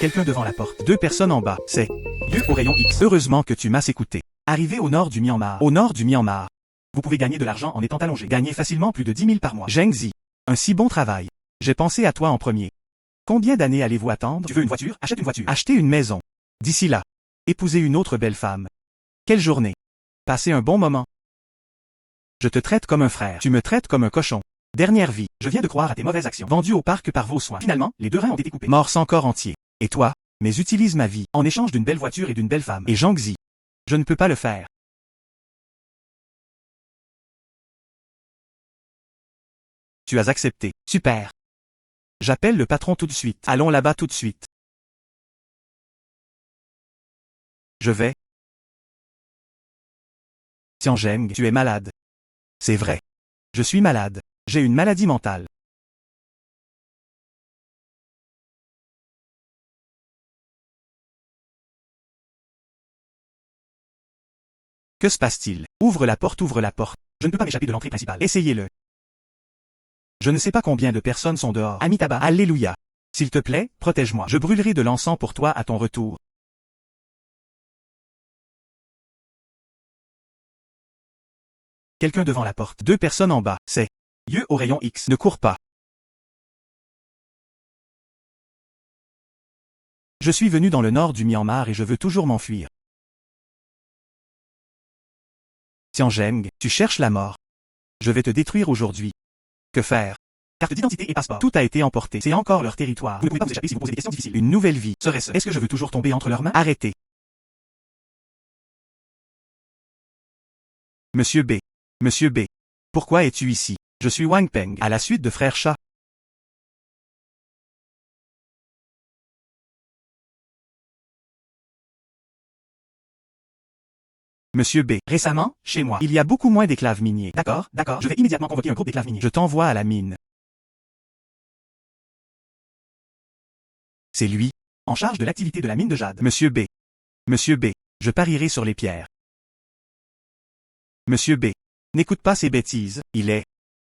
Quelqu'un devant la porte. 2 personnes en bas. C'est lieu au rayon X. Heureusement que tu m'as écouté. Arrivé au nord du Myanmar. Au nord du Myanmar. Vous pouvez gagner de l'argent en étant allongé. Gagnez facilement plus de 10 000 par mois. Zheng Zi. Un si bon travail. J'ai pensé à toi en premier. Combien d'années allez-vous attendre? Tu veux une voiture? Achète une voiture. Achetez une maison. D'ici là, épousez une autre belle femme. Quelle journée. Passez un bon moment. Je te traite comme un frère. Tu me traites comme un cochon. Dernière vie. Je viens de croire à tes mauvaises actions. Vendues au parc par vos soins. Finalement, les 2 reins ont été coupés. Mort sans corps entier. Et toi? Mais utilise ma vie. En échange d'une belle voiture et d'une belle femme. Et Zhang Zi. Je ne peux pas le faire. Tu as accepté. Super. J'appelle le patron tout de suite. Allons là-bas tout de suite. Je vais. Tianzheng, tu es malade. C'est vrai. Je suis malade. J'ai une maladie mentale. Que se passe-t-il? Ouvre la porte, ouvre la porte. Je ne peux pas m'échapper de l'entrée principale. Essayez-le. Je ne sais pas combien de personnes sont dehors. Amitabha, alléluia. S'il te plaît, protège-moi. Je brûlerai de l'encens pour toi à ton retour. Quelqu'un devant la porte. 2 personnes en bas. C'est lieu au rayon X. Ne cours pas. Je suis venu dans le nord du Myanmar et je veux toujours m'enfuir. Tianzheng, tu cherches la mort. Je vais te détruire aujourd'hui. Que faire? Carte d'identité et passeport. Tout a été emporté. C'est encore leur territoire. Vous ne pouvez pas vous échapper si vous posez des questions difficiles. Une nouvelle vie. Serait-ce? Est-ce que je veux toujours tomber entre leurs mains? Arrêtez. Monsieur B. Monsieur B. Pourquoi es-tu ici? Je suis Wang Peng, à la suite de Frère Chat. Monsieur B. Récemment, chez moi, il y a beaucoup moins d'éclaves miniers. D'accord, d'accord, je vais immédiatement convoquer un groupe d'éclaves miniers. Je t'envoie à la mine. C'est lui, en charge de l'activité de la mine de jade. Monsieur B. Monsieur B. Je parierai sur les pierres. Monsieur B. N'écoute pas ces bêtises, il est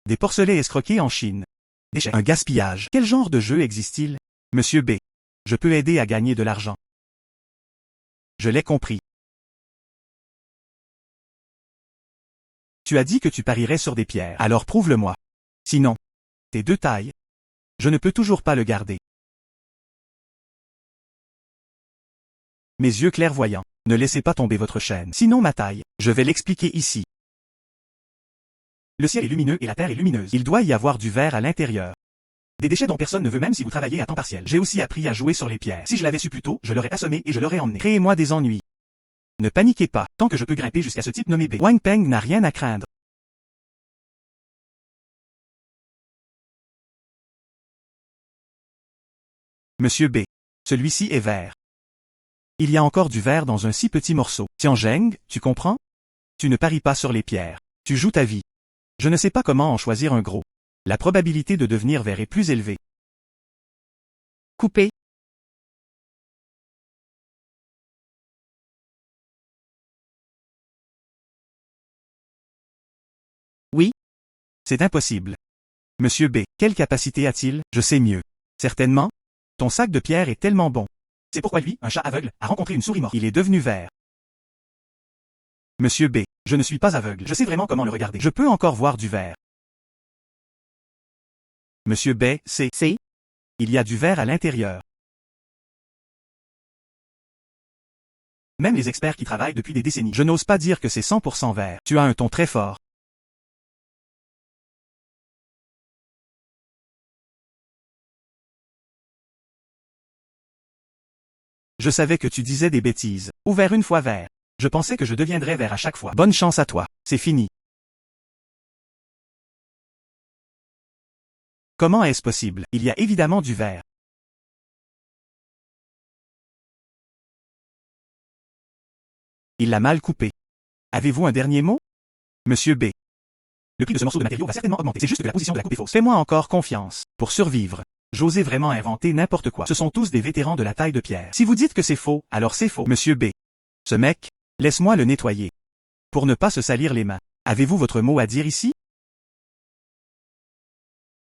des porcelets escroqués en Chine. Déchets. Un gaspillage. Quel genre de jeu existe-t-il? Monsieur B. Je peux aider à gagner de l'argent. Je l'ai compris. Tu as dit que tu parierais sur des pierres. Alors prouve-le-moi. Sinon, tes 2 tailles. Je ne peux toujours pas le garder. Mes yeux clairvoyants. Ne laissez pas tomber votre chaîne. Sinon ma taille. Je vais l'expliquer ici. Le ciel est lumineux et la terre est lumineuse. Il doit y avoir du verre à l'intérieur. Des déchets dont personne ne veut même si vous travaillez à temps partiel. J'ai aussi appris à jouer sur les pierres. Si je l'avais su plus tôt, je l'aurais assommé et je l'aurais emmené. Créez-moi des ennuis. Ne paniquez pas, tant que je peux grimper jusqu'à ce type nommé B. Wang Peng n'a rien à craindre. Monsieur B. Celui-ci est vert. Il y a encore du verre dans un si petit morceau. Tianzheng, tu comprends? Tu ne paries pas sur les pierres. Tu joues ta vie. Je ne sais pas comment en choisir un gros. La probabilité de devenir vert est plus élevée. Coupé. Oui? C'est impossible. Monsieur B. Quelle capacité a-t-il? Je sais mieux. Certainement. Ton sac de pierre est tellement bon. C'est pourquoi lui, un chat aveugle, a rencontré une souris morte. Il est devenu vert. Monsieur B. Je ne suis pas aveugle. Je sais vraiment comment le regarder. Je peux encore voir du vert. Monsieur B. C'est. Il y a du vert à l'intérieur. Même les experts qui travaillent depuis des décennies. Je n'ose pas dire que c'est 100% vert. Tu as un ton très fort. Je savais que tu disais des bêtises. Ouvert une fois vert. Je pensais que je deviendrais vert à chaque fois. Bonne chance à toi. C'est fini. Comment est-ce possible? Il y a évidemment du vert. Il l'a mal coupé. Avez-vous un dernier mot? Monsieur B. Le prix de ce morceau de matériau va certainement augmenter. C'est juste que la position de la coupe est fausse. Fais-moi encore confiance. Pour survivre, j'osais vraiment inventer n'importe quoi. Ce sont tous des vétérans de la taille de pierre. Si vous dites que c'est faux, alors c'est faux. Monsieur B. Ce mec, laisse-moi le nettoyer. Pour ne pas se salir les mains. Avez-vous votre mot à dire ici?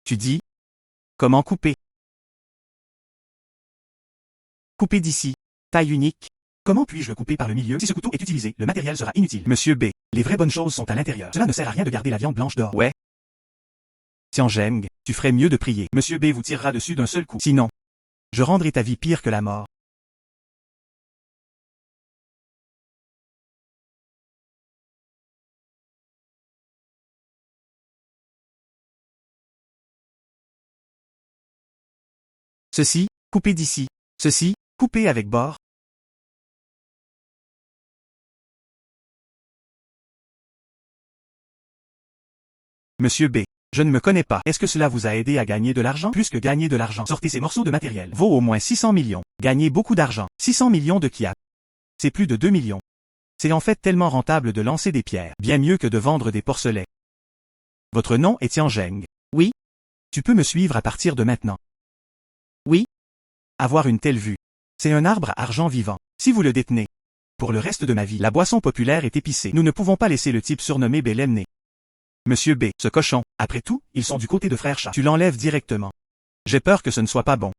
Tu dis? Comment couper? Couper d'ici. Taille unique. Comment puis-je le couper par le milieu? Si ce couteau est utilisé, le matériel sera inutile. Monsieur B. Les vraies bonnes choses sont à l'intérieur. Cela ne sert à rien de garder la viande blanche dehors. Ouais. Tianjeng, tu ferais mieux de prier. Monsieur B vous tirera dessus d'un seul coup. Sinon, je rendrai ta vie pire que la mort. Ceci, coupé d'ici. Ceci, coupé avec bord. Monsieur B. Je ne me connais pas. Est-ce que cela vous a aidé à gagner de l'argent? Plus que gagner de l'argent. Sortez ces morceaux de matériel. Vaut au moins 600 millions. Gagnez beaucoup d'argent. 600 millions de kia. C'est plus de 2 millions. C'est en fait tellement rentable de lancer des pierres. Bien mieux que de vendre des porcelets. Votre nom est Tianjeng. Oui. Tu peux me suivre à partir de maintenant. Oui. Avoir une telle vue. C'est un arbre à argent vivant. Si vous le détenez. Pour le reste de ma vie, la boisson populaire est épicée. Nous ne pouvons pas laisser le type surnommé B l'emmener. Monsieur B, ce cochon, après tout, ils sont du côté de frère chat. Tu l'enlèves directement. J'ai peur que ce ne soit pas bon.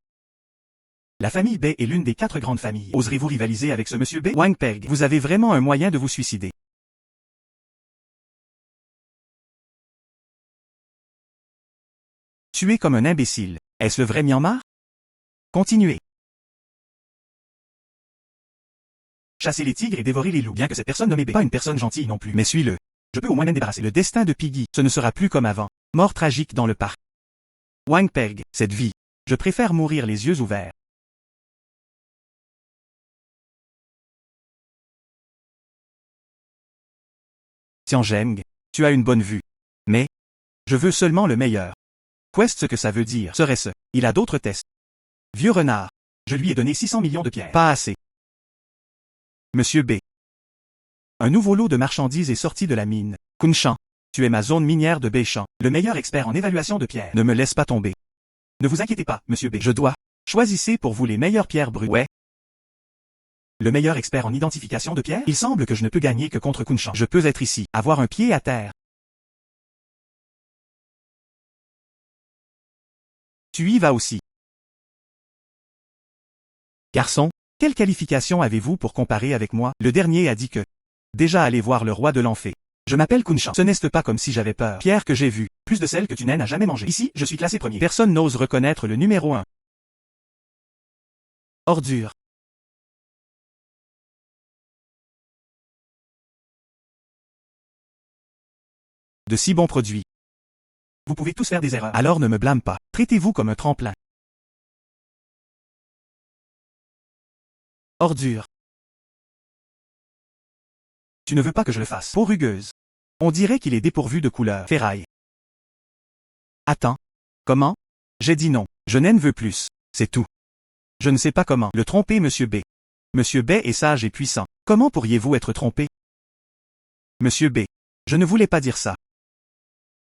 La famille B est l'une des 4 grandes familles. Oserez-vous rivaliser avec ce monsieur B? Wang Peg, vous avez vraiment un moyen de vous suicider. Tuer comme un imbécile. Est-ce le vrai Myanmar? Continuez. Chasser les tigres et dévorer les loups. Bien que cette personne nommée B pas une personne gentille non plus. Mais suis-le. Je peux au moins m'en débarrasser. Le destin de Piggy, ce ne sera plus comme avant. Mort tragique dans le parc. Wang Peg, cette vie. Je préfère mourir les yeux ouverts. Tianjeng, tu as une bonne vue. Mais, je veux seulement le meilleur. Qu'est-ce que ça veut dire? Serait-ce? Il a d'autres tests. Vieux renard. Je lui ai donné 600 millions de pierres. Pas assez. Monsieur B. Un nouveau lot de marchandises est sorti de la mine. Kunshan. Tu es ma zone minière de Beichan, le meilleur expert en évaluation de pierres. Ne me laisse pas tomber. Ne vous inquiétez pas, monsieur B. Je dois. Choisissez pour vous les meilleures pierres brutes. Ouais. Le meilleur expert en identification de pierres? Il semble que je ne peux gagner que contre Kunshan. Je peux être ici, avoir un pied à terre. Tu y vas aussi. Garçon, quelle qualification avez-vous pour comparer avec moi? Le dernier a dit que. Déjà allé voir le roi de l'Enfé. Je m'appelle Kunshan. Ce n'est pas comme si j'avais peur. Pierre que j'ai vu, plus de celles que tu n'as jamais mangé. Ici, je suis classé premier. Personne n'ose reconnaître le numéro 1. Ordure. De si bons produits. Vous pouvez tous faire des erreurs. Alors ne me blâme pas. Traitez-vous comme un tremplin. Ordure. Tu ne veux pas que je le fasse. Peau rugueuse. On dirait qu'il est dépourvu de couleur. Ferraille. Attends. Comment? J'ai dit non. Je n'en veux plus. C'est tout. Je ne sais pas comment le tromper, monsieur B. Monsieur B est sage et puissant. Comment pourriez-vous être trompé? Monsieur B. Je ne voulais pas dire ça.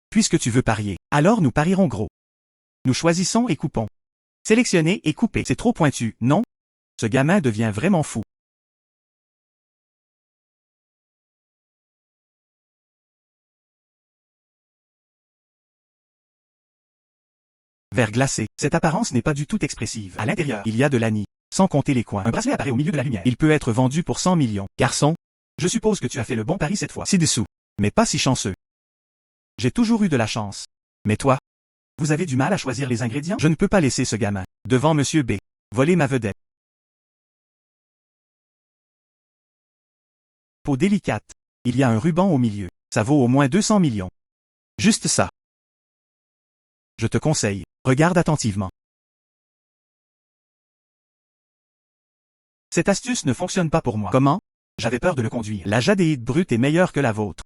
Puisque tu veux parier, alors nous parierons gros. Nous choisissons et coupons. Sélectionner et couper. C'est trop pointu, non? Ce gamin devient vraiment fou. Vert glacé. Cette apparence n'est pas du tout expressive. À l'intérieur, il y a de l'ani. Sans compter les coins. Un bracelet apparaît au milieu de la lumière. Il peut être vendu pour 100 millions. Garçon, je suppose que tu as fait le bon pari cette fois. Ci-dessous. Mais pas si chanceux. J'ai toujours eu de la chance. Mais toi? Vous avez du mal à choisir les ingrédients? Je ne peux pas laisser ce gamin, devant monsieur B, voler ma vedette. Peau délicate. Il y a un ruban au milieu. Ça vaut au moins 200 millions. Juste ça. Je te conseille, regarde attentivement. Cette astuce ne fonctionne pas pour moi. Comment? J'avais peur de le conduire. La jadéite brute est meilleure que la vôtre.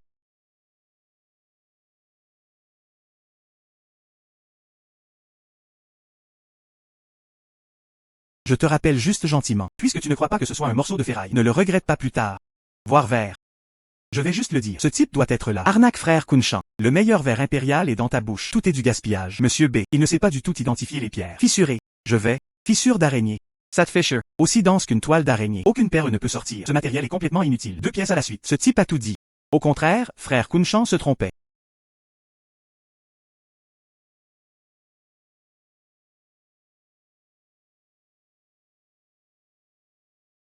Je te rappelle juste gentiment, puisque tu ne crois pas que ce soit un morceau de ferraille, ne le regrette pas plus tard. Voir vert. Je vais juste le dire. Ce type doit être là. Arnaque frère Kunshan. Le meilleur verre impérial est dans ta bouche. Tout est du gaspillage. Monsieur B. Il ne sait pas du tout identifier les pierres. Fissuré. Je vais. Fissure d'araignée. Satfisher. Aussi dense qu'une toile d'araignée. Aucune perle ne peut sortir. Ce matériel est complètement inutile. 2 pièces à la suite. Ce type a tout dit. Au contraire, frère Kunshan se trompait.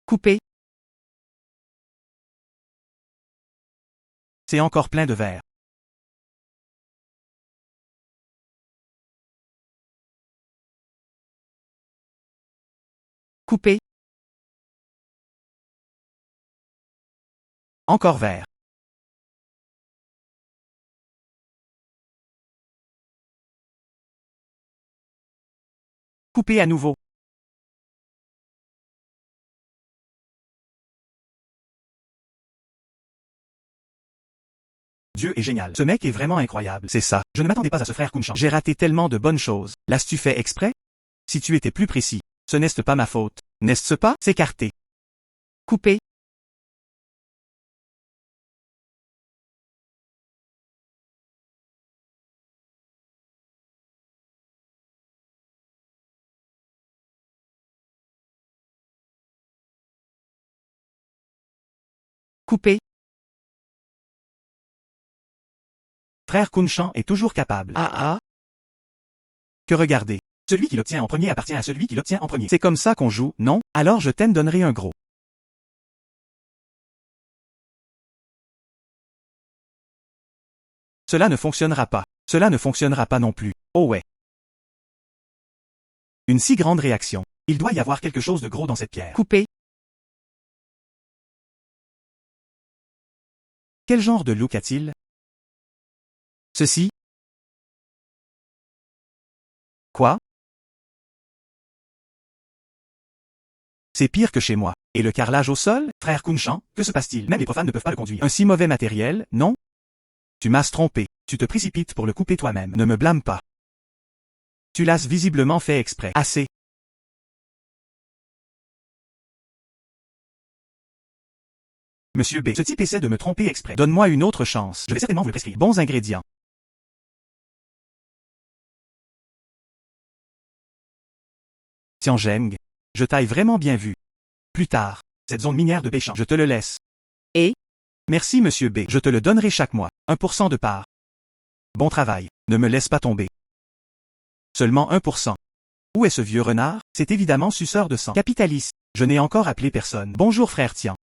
Couper. C'est encore plein de verre. Couper. Encore vert. Couper à nouveau. Dieu est génial. Ce mec est vraiment incroyable. C'est ça. Je ne m'attendais pas à ce frère Kunshan. J'ai raté tellement de bonnes choses. L'as-tu fait exprès? Si tu étais plus précis. Ce n'est pas ma faute. N'est-ce pas? S'écarter. Couper. Couper. Frère Kunshan est toujours capable. Que regarder. Celui qui l'obtient en premier appartient à celui qui l'obtient en premier. C'est comme ça qu'on joue, non? Alors je t'aime donnerai un gros. Cela ne fonctionnera pas. Cela ne fonctionnera pas non plus. Oh ouais. Une si grande réaction. Il doit y avoir quelque chose de gros dans cette pierre. Couper. Quel genre de look a-t-il? Ceci? Quoi? C'est pire que chez moi. Et le carrelage au sol? Frère Kunshan, que se passe-t-il? Même les profanes ne peuvent pas le conduire. Un si mauvais matériel, non? Tu m'as trompé. Tu te précipites pour le couper toi-même. Ne me blâme pas. Tu l'as visiblement fait exprès. Assez. Monsieur B. Ce type essaie de me tromper exprès. Donne-moi une autre chance. Je vais certainement vous le prescrire. Bons ingrédients. Tianjeng. Je t'aille vraiment bien vu. Plus tard. Cette zone minière de Péchan. Je te le laisse. Et? Merci monsieur B. Je te le donnerai chaque mois. 1% de part. Bon travail. Ne me laisse pas tomber. Seulement 1%. Où est ce vieux renard? C'est évidemment suceur de sang. Capitaliste. Je n'ai encore appelé personne. Bonjour frère Tian.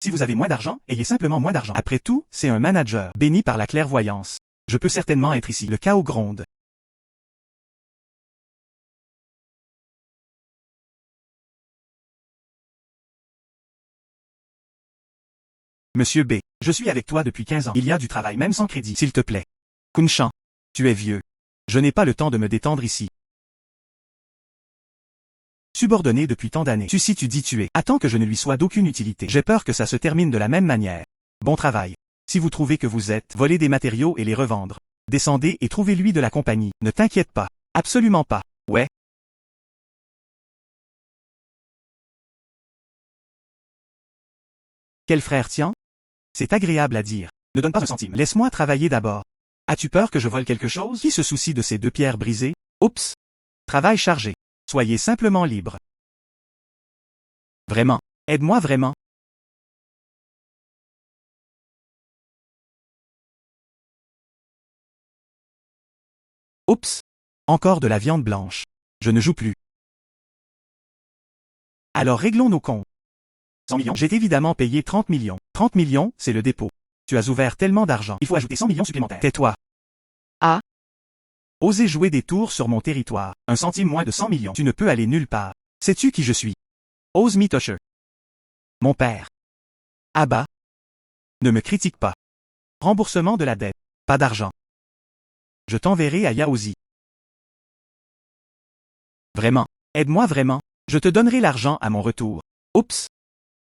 Si vous avez moins d'argent, ayez simplement moins d'argent. Après tout, c'est un manager, béni par la clairvoyance. Je peux certainement être ici. Le chaos gronde. Monsieur B, je suis avec toi depuis 15 ans. Il y a du travail même sans crédit. S'il te plaît. Kunshan, tu es vieux. Je n'ai pas le temps de me détendre ici. Subordonné depuis tant d'années. Si tu dis tu es. Attends que je ne lui sois d'aucune utilité. J'ai peur que ça se termine de la même manière. Bon travail. Si vous trouvez que vous êtes, volez des matériaux et les revendre. Descendez et trouvez-lui de la compagnie. Ne t'inquiète pas. Absolument pas. Ouais. Quel frère Tian? C'est agréable à dire. Ne donne pas un centime. Laisse-moi travailler d'abord. As-tu peur que je vole quelque chose? Qui se soucie de ces deux pierres brisées? Oups. Travail chargé. Soyez simplement libre. Vraiment. Aide-moi vraiment. Oups. Encore de la viande blanche. Je ne joue plus. Alors réglons nos comptes. 100 millions. J'ai évidemment payé 30 millions. 30 millions, c'est le dépôt. Tu as ouvert tellement d'argent. Il faut ajouter 100 millions supplémentaires. Tais-toi. Ah. Osez jouer des tours sur mon territoire. Un centime moins de 100 millions. Tu ne peux aller nulle part. Sais-tu qui je suis? Ose Mitoshe. Mon père. Abba. Ne me critique pas. Remboursement de la dette. Pas d'argent. Je t'enverrai à Yaozi. Vraiment. Aide-moi vraiment. Je te donnerai l'argent à mon retour. Oups.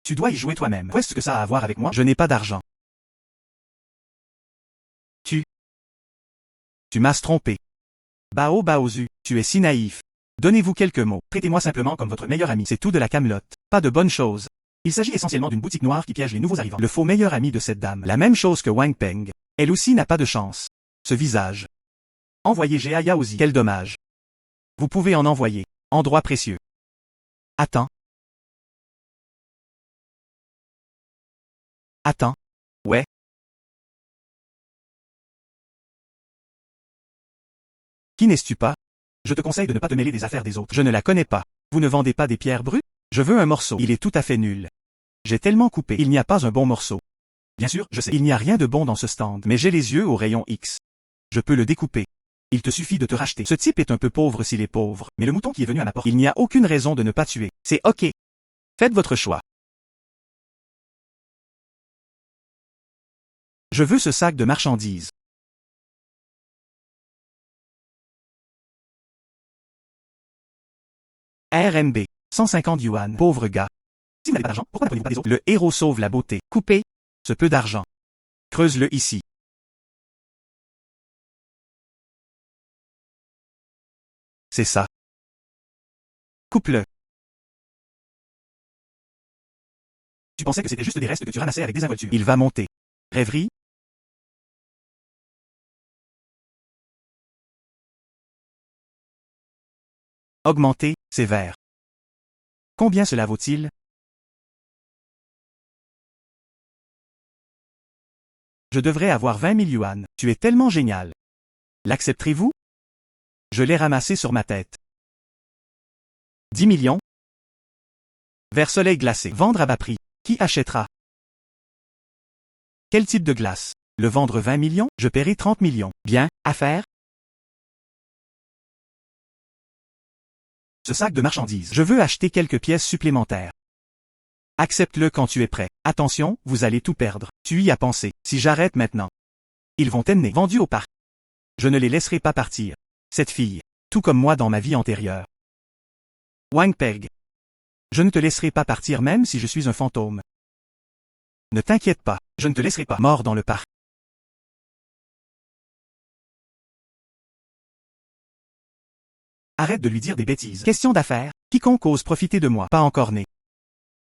Tu dois y jouer toi-même. Qu'est-ce que ça a à voir avec moi? Je n'ai pas d'argent. Tu m'as trompé. Bao Baozu, tu es si naïf. Donnez-vous quelques mots. Traitez-moi simplement comme votre meilleur ami. C'est tout de la camelote. Pas de bonnes choses. Il s'agit essentiellement d'une boutique noire qui piège les nouveaux arrivants. Le faux meilleur ami de cette dame. La même chose que Wang Peng. Elle aussi n'a pas de chance. Ce visage. Envoyez Géa Yaozi. Quel dommage. Vous pouvez en envoyer. Endroit précieux. Attends. Attends. Ouais. Qui n'es-tu pas? Je te conseille de ne pas te mêler des affaires des autres. Je ne la connais pas. Vous ne vendez pas des pierres brutes? Je veux un morceau. Il est tout à fait nul. J'ai tellement coupé. Il n'y a pas un bon morceau. Bien sûr, je sais. Il n'y a rien de bon dans ce stand. Mais j'ai les yeux au rayon X. Je peux le découper. Il te suffit de te racheter. Ce type est un peu pauvre s'il est pauvre. Mais le mouton qui est venu à ma porte. Il n'y a aucune raison de ne pas tuer. C'est ok. Faites votre choix. Je veux ce sac de marchandises. RMB. 150 yuan. Pauvre gars. Si vous n'avez pas d'argent, pourquoi n'appelez-vous pas des autres? Le héros sauve la beauté. Coupez. Ce peu d'argent. Creuse-le ici. C'est ça. Coupe-le. Tu pensais que c'était juste des restes que tu ramassais avec désinvolture. Il va monter. Rêverie? Augmenter, sévère. Combien cela vaut-il? Je devrais avoir 20 000 yuan. Tu es tellement génial. L'accepterez-vous? Je l'ai ramassé sur ma tête. 10 millions? Vers soleil glacé. Vendre à bas prix. Qui achètera? Quel type de glace? Le vendre 20 millions? Je paierai 30 millions. Bien, affaire? Ce sac de marchandises. Je veux acheter quelques pièces supplémentaires. Accepte-le quand tu es prêt. Attention, vous allez tout perdre. Tu y as pensé. Si j'arrête maintenant, ils vont t'emmener. Vendus au parc. Je ne les laisserai pas partir. Cette fille. Tout comme moi dans ma vie antérieure. Wang Peg. Je ne te laisserai pas partir même si je suis un fantôme. Ne t'inquiète pas, je ne te laisserai pas mort dans le parc. Arrête de lui dire des bêtises. Question d'affaires, quiconque ose profiter de moi, pas encore né.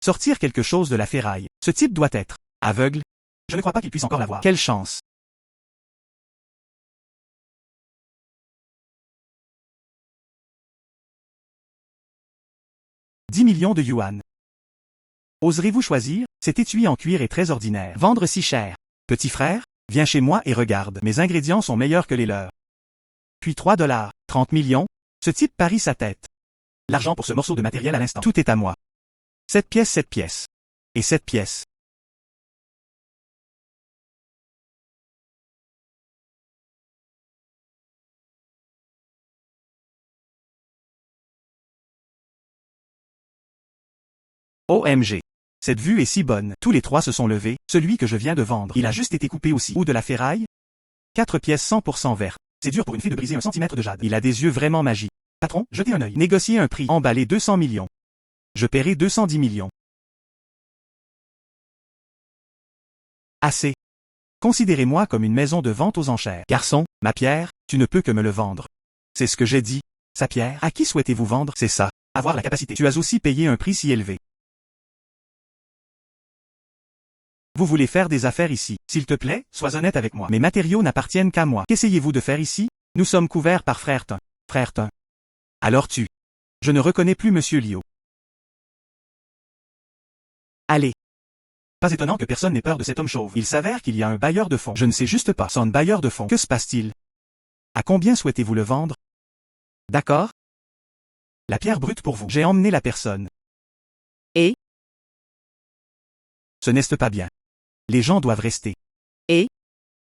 Sortir quelque chose de la ferraille. Ce type doit être aveugle. Je ne crois pas qu'il puisse encore l'avoir. Quelle chance. « 10 millions de yuan. Oserez-vous choisir? Cet étui en cuir est très ordinaire. Vendre si cher. Petit frère, viens chez moi et regarde. Mes ingrédients sont meilleurs que les leurs. Puis 3 $. 30 millions? Ce type parie sa tête. L'argent pour ce morceau de matériel à l'instant. Tout est à moi. 7 pièces, 7 pièces. Et 7 pièces. OMG. Cette vue est si bonne. Tous les trois se sont levés. Celui que je viens de vendre. Il a juste été coupé aussi. Ou de la ferraille? 4 pièces 100% vertes. C'est dur pour une fille de briser 1 centimètre de jade. Il a des yeux vraiment magiques. Patron, jetez un œil. Négociez un prix. Emballé 200 millions. Je paierai 210 millions. Assez. Considérez-moi comme une maison de vente aux enchères. Garçon, ma pierre, tu ne peux que me le vendre. C'est ce que j'ai dit. Sa pierre, à qui souhaitez-vous vendre? C'est ça. Avoir la capacité. Tu as aussi payé un prix si élevé. Vous voulez faire des affaires ici. S'il te plaît, sois honnête avec moi. Mes matériaux n'appartiennent qu'à moi. Qu'essayez-vous de faire ici? Nous sommes couverts par Frère Tin. Frère Tin. Alors tu. Je ne reconnais plus Monsieur Liu. Allez. Pas étonnant que personne n'ait peur de cet homme chauve. Il s'avère qu'il y a un bailleur de fonds. Je ne sais juste pas. Son bailleur de fonds. Que se passe-t-il? À combien souhaitez-vous le vendre? D'accord. La pierre brute pour vous. J'ai emmené la personne. Et? Ce n'est pas bien. Les gens doivent rester. Et?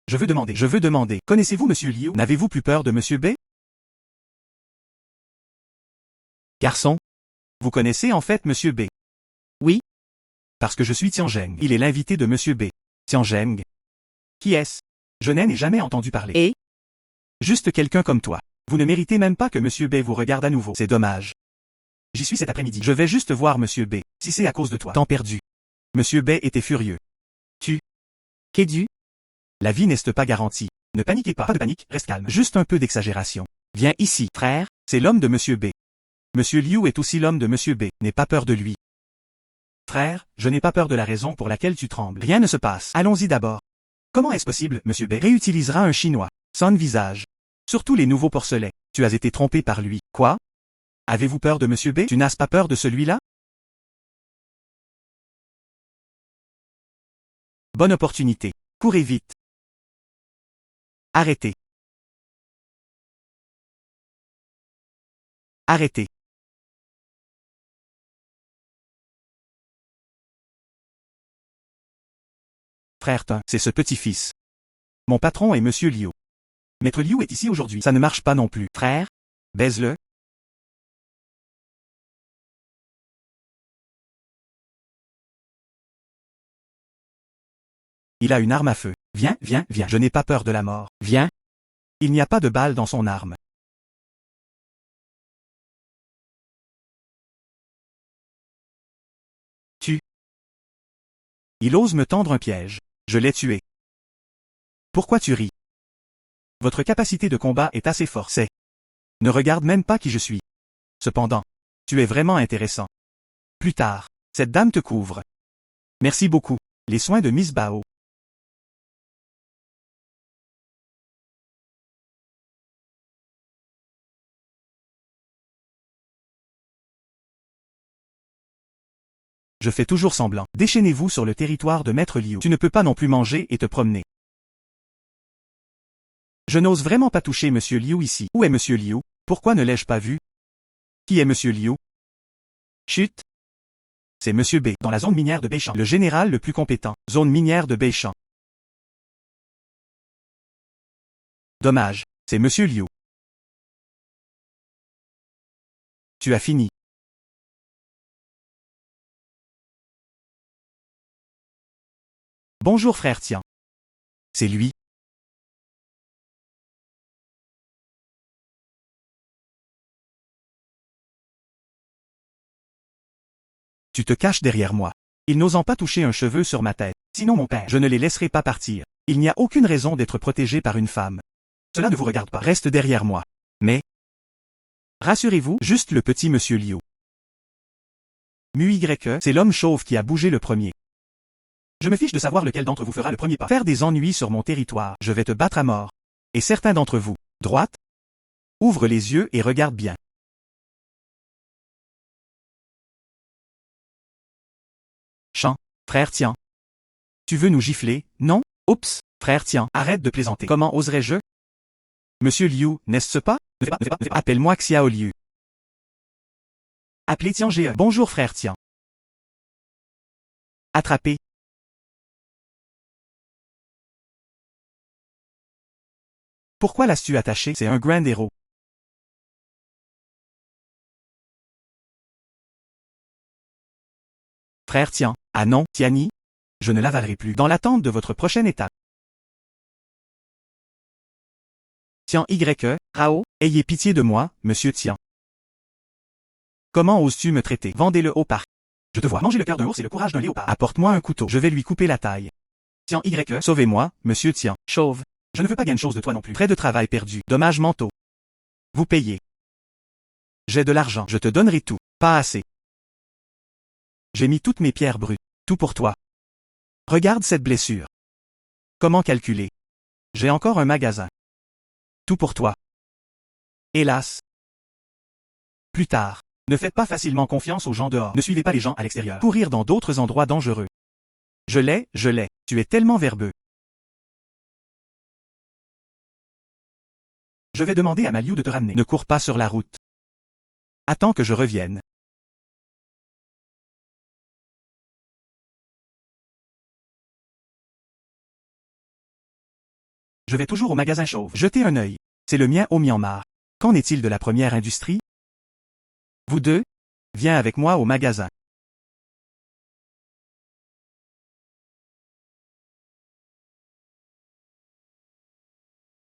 Je veux demander. Connaissez-vous Monsieur Liu? N'avez-vous plus peur de Monsieur B? Garçon. Vous connaissez en fait Monsieur B? Oui. Parce que je suis Tianzheng. Il est l'invité de Monsieur B. Tianzheng. Qui est-ce? Je n'en ai jamais entendu parler. Et? Juste quelqu'un comme toi. Vous ne méritez même pas que Monsieur B vous regarde à nouveau. C'est dommage. J'y suis cet après-midi. Je vais juste voir Monsieur B. Si c'est à cause de toi. Temps perdu. Monsieur B était furieux. Qu'est dû? La vie n'est pas garantie. Ne paniquez pas. Pas de panique, reste calme. Juste un peu d'exagération. Viens ici, frère. C'est l'homme de Monsieur B. Monsieur Liu est aussi l'homme de Monsieur B. N'aie pas peur de lui. Frère, je n'ai pas peur de la raison pour laquelle tu trembles. Rien ne se passe. Allons-y d'abord. Comment est-ce possible? Monsieur B réutilisera un chinois. Son visage. Surtout les nouveaux porcelets. Tu as été trompé par lui. Quoi? Avez-vous peur de Monsieur B? Tu n'as pas peur de celui-là? Bonne opportunité. Courez vite. Arrêtez. Arrêtez. Frère Tin, c'est ce petit-fils. Mon patron est Monsieur Liu. Maître Liu est ici aujourd'hui. Ça ne marche pas non plus. Frère, baise-le. Il a une arme à feu. Viens, viens, viens. Je n'ai pas peur de la mort. Viens. Il n'y a pas de balle dans son arme. Tu. Il ose me tendre un piège. Je l'ai tué. Pourquoi tu ris? Votre capacité de combat est assez forte. C'est. Ne regarde même pas qui je suis. Cependant, tu es vraiment intéressant. Plus tard, cette dame te couvre. Merci beaucoup. Les soins de Miss Bao. Je fais toujours semblant. Déchaînez-vous sur le territoire de Maître Liu. Tu ne peux pas non plus manger et te promener. Je n'ose vraiment pas toucher Monsieur Liu ici. Où est Monsieur Liu? Pourquoi ne l'ai-je pas vu? Qui est Monsieur Liu? Chut! C'est Monsieur B, dans la zone minière de Beichamp. Le général le plus compétent. Zone minière de Beichamp. Dommage, c'est Monsieur Liu. Tu as fini. Bonjour frère Tian. C'est lui. Tu te caches derrière moi. Ils n'osant pas toucher un cheveu sur ma tête. Sinon mon père, je ne les laisserai pas partir. Il n'y a aucune raison d'être protégé par une femme. Cela ne vous regarde pas. Reste derrière moi. Mais, rassurez-vous, juste le petit Monsieur Liu. Muyke, c'est l'homme chauve qui a bougé le premier. Je me fiche de savoir lequel d'entre vous fera le premier pas. Faire des ennuis sur mon territoire, je vais te battre à mort. Et certains d'entre vous, droite, ouvre les yeux et regarde bien. Chant, frère Tian. Tu veux nous gifler, non? Oups, frère Tian, arrête de plaisanter. Comment oserais-je? Monsieur Liu, n'est-ce pas? Appelle-moi Xiao Liu. Appelez Tian Ge. Bonjour frère Tian. Attrapé. Pourquoi l'as-tu attaché? C'est un grand héros. Frère Tian. Ah non, Tiani? Je ne l'avalerai plus. Dans l'attente de votre prochaine étape. Tian Y. Rao, ayez pitié de moi, monsieur Tian. Comment oses-tu me traiter? Vendez-le au parc. Je te vois manger le cœur d'un ours et le courage d'un léopard. Apporte-moi un couteau. Je vais lui couper la taille. Tian Y. Sauvez-moi, monsieur Tian. Chauve. Je ne veux pas gagne chose de toi non plus. Trait de travail perdu. Dommages mentaux. Vous payez. J'ai de l'argent. Je te donnerai tout. Pas assez. J'ai mis toutes mes pierres brutes. Tout pour toi. Regarde cette blessure. Comment calculer? J'ai encore un magasin. Tout pour toi. Hélas. Plus tard. Ne faites pas facilement confiance aux gens dehors. Ne suivez pas les gens à l'extérieur. Courir dans d'autres endroits dangereux. Je l'ai. Tu es tellement verbeux. Je vais demander à Maliu de te ramener. Ne cours pas sur la route. Attends que je revienne. Je vais toujours au magasin chauve. Jetez un œil. C'est le mien au Myanmar. Qu'en est-il de la première industrie? Vous deux? Viens avec moi au magasin.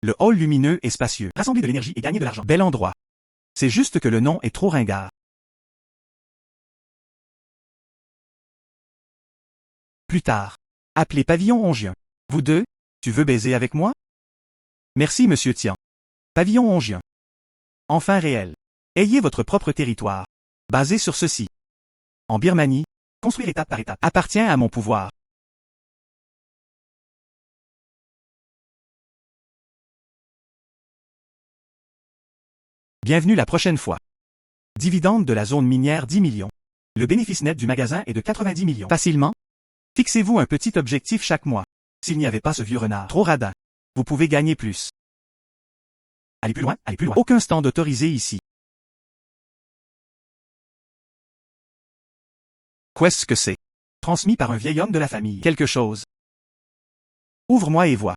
Le hall lumineux et spacieux. Rassembler de l'énergie et gagner de l'argent. Bel endroit. C'est juste que le nom est trop ringard. Plus tard. Appelez Pavillon Hongien. Vous deux? Tu veux baiser avec moi? Merci monsieur Tian. Pavillon Hongien. Enfin réel. Ayez votre propre territoire. Basé sur ceci. En Birmanie, construire étape par étape appartient à mon pouvoir. Bienvenue la prochaine fois. Dividende de la zone minière 10 millions. Le bénéfice net du magasin est de 90 millions. Facilement? Fixez-vous un petit objectif chaque mois. S'il n'y avait pas ce vieux renard trop radin, vous pouvez gagner plus. Allez plus loin, allez plus loin. Aucun stand autorisé ici. Qu'est-ce que c'est? Transmis par un vieil homme de la famille. Quelque chose. Ouvre-moi et vois.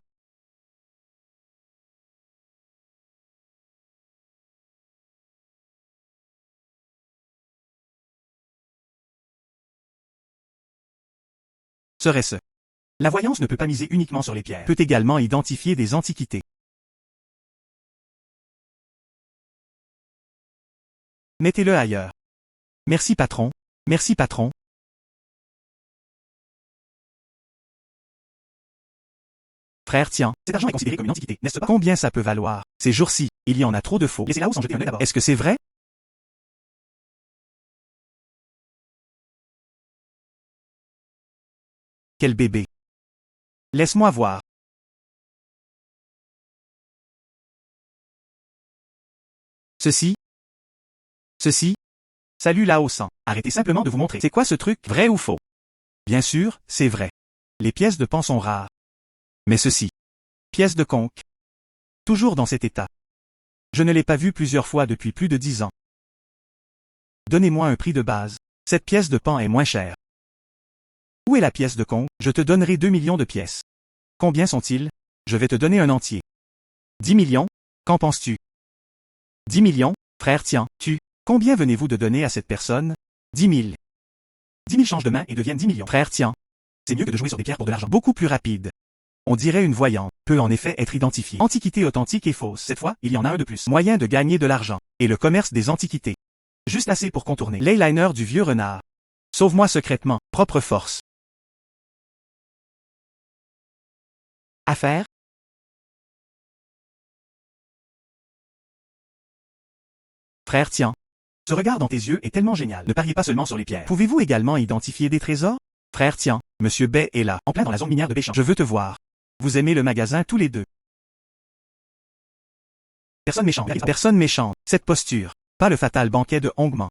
Serait-ce? La voyance ne peut pas miser uniquement sur les pierres, peut également identifier des antiquités. Mettez-le ailleurs. Merci patron. Merci patron. Frère, tiens, cet argent est considéré comme une antiquité, n'est-ce pas? Combien ça peut valoir? Ces jours-ci, il y en a trop de faux. Laissez là-haut sans jeter un œil d'abord. Est-ce que c'est vrai? Quel bébé. Laisse-moi voir. Ceci? Ceci? Salut là-haut sang. Arrêtez simplement de vous montrer. C'est quoi ce truc? Vrai ou faux? Bien sûr, c'est vrai. Les pièces de pan sont rares. Mais ceci. Pièce de conque. Toujours dans cet état. Je ne l'ai pas vue plusieurs fois depuis plus de 10 ans. Donnez-moi un prix de base. Cette pièce de pan est moins chère. Où est la pièce de conque? Je te donnerai 2 millions de pièces. Combien sont-ils? Je vais te donner un entier. 10 millions? Qu'en penses-tu? 10 millions? Frère tiens, combien venez-vous de donner à cette personne? 10 000. 10 000 changent de main et deviennent 10 millions. Frère tiens. C'est mieux que de jouer sur des pierres pour de l'argent. Beaucoup plus rapide. On dirait une voyante, peut en effet être identifiée. Antiquité authentique et fausse. Cette fois, il y en a un de plus. Moyen de gagner de l'argent. Et le commerce des antiquités. Juste assez pour contourner l'eyeliner du vieux renard. Sauve-moi secrètement, propre force. Affaire? Frère tiens. Ce regard dans tes yeux est tellement génial. Ne pariez pas seulement sur les pierres. Pouvez-vous également identifier des trésors? Frère tiens, Monsieur Bay est là, en plein dans la zone minière de Béchamp. Je veux te voir. Vous aimez le magasin tous les deux. Personne méchante. Personne méchante. Cette posture. Pas le fatal banquet de Hongman.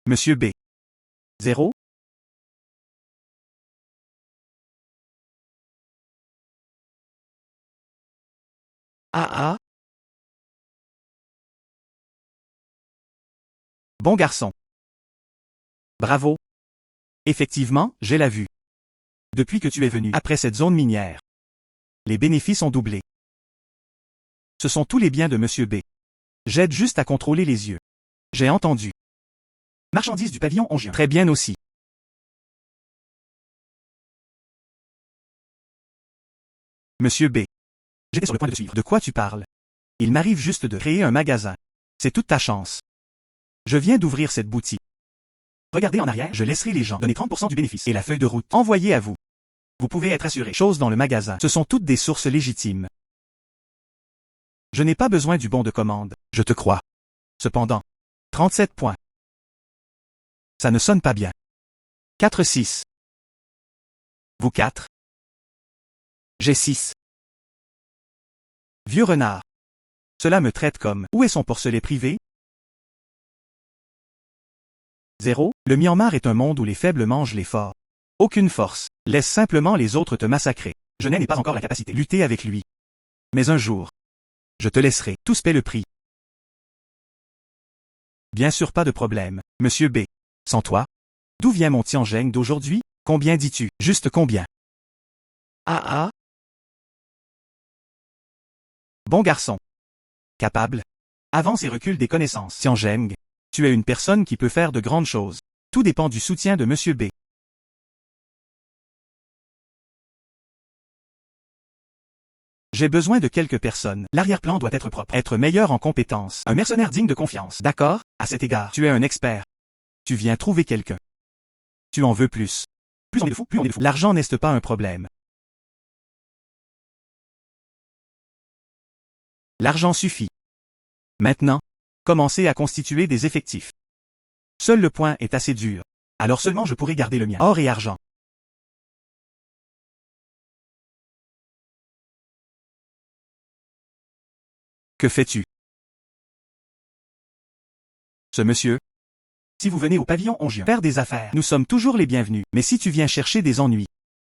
Monsieur B. 0? Ah ah. Bon garçon. Bravo. Effectivement, j'ai la vue. Depuis que tu es venu après cette zone minière. Les bénéfices ont doublé. Ce sont tous les biens de Monsieur B. J'aide juste à contrôler les yeux. J'ai entendu. Marchandises du pavillon Ongien. Très bien aussi. Monsieur B. J'étais sur le point de te suivre. De quoi tu parles? Il m'arrive juste de créer un magasin. C'est toute ta chance. Je viens d'ouvrir cette boutique. Regardez en arrière, je laisserai les gens donner 30% du bénéfice et la feuille de route envoyée à vous. Vous pouvez être assuré. Choses dans le magasin, ce sont toutes des sources légitimes. Je n'ai pas besoin du bon de commande, je te crois. Cependant, 37 points. Ça ne sonne pas bien. 4-6. Vous 4. J'ai 6. Vieux renard. Cela me traite comme, où est son porcelet privé? 0. Le Myanmar est un monde où les faibles mangent les forts. Aucune force. Laisse simplement les autres te massacrer. Je n'ai pas encore la capacité de lutter avec lui. Mais un jour, je te laisserai. Tous paient le prix. Bien sûr pas de problème, Monsieur B. Sans toi? D'où vient mon Tianjeng d'aujourd'hui? Combien dis-tu? Juste combien? Ah ah. Bon garçon. Capable. Avance et recule des connaissances. Tianjeng. Tu es une personne qui peut faire de grandes choses. Tout dépend du soutien de Monsieur B. J'ai besoin de quelques personnes. L'arrière-plan doit être propre. Être meilleur en compétences. Un mercenaire digne de confiance. D'accord? À cet égard, tu es un expert. Tu viens trouver quelqu'un. Tu en veux plus. Plus on est de fous, plus on est de fous. L'argent n'est pas un problème. L'argent suffit. Maintenant, commencez à constituer des effectifs. Seul le point est assez dur. Alors seulement je pourrai garder le mien. Or et argent. Que fais-tu? Ce monsieur? Si vous venez au pavillon Ongien faire des affaires, nous sommes toujours les bienvenus. Mais si tu viens chercher des ennuis,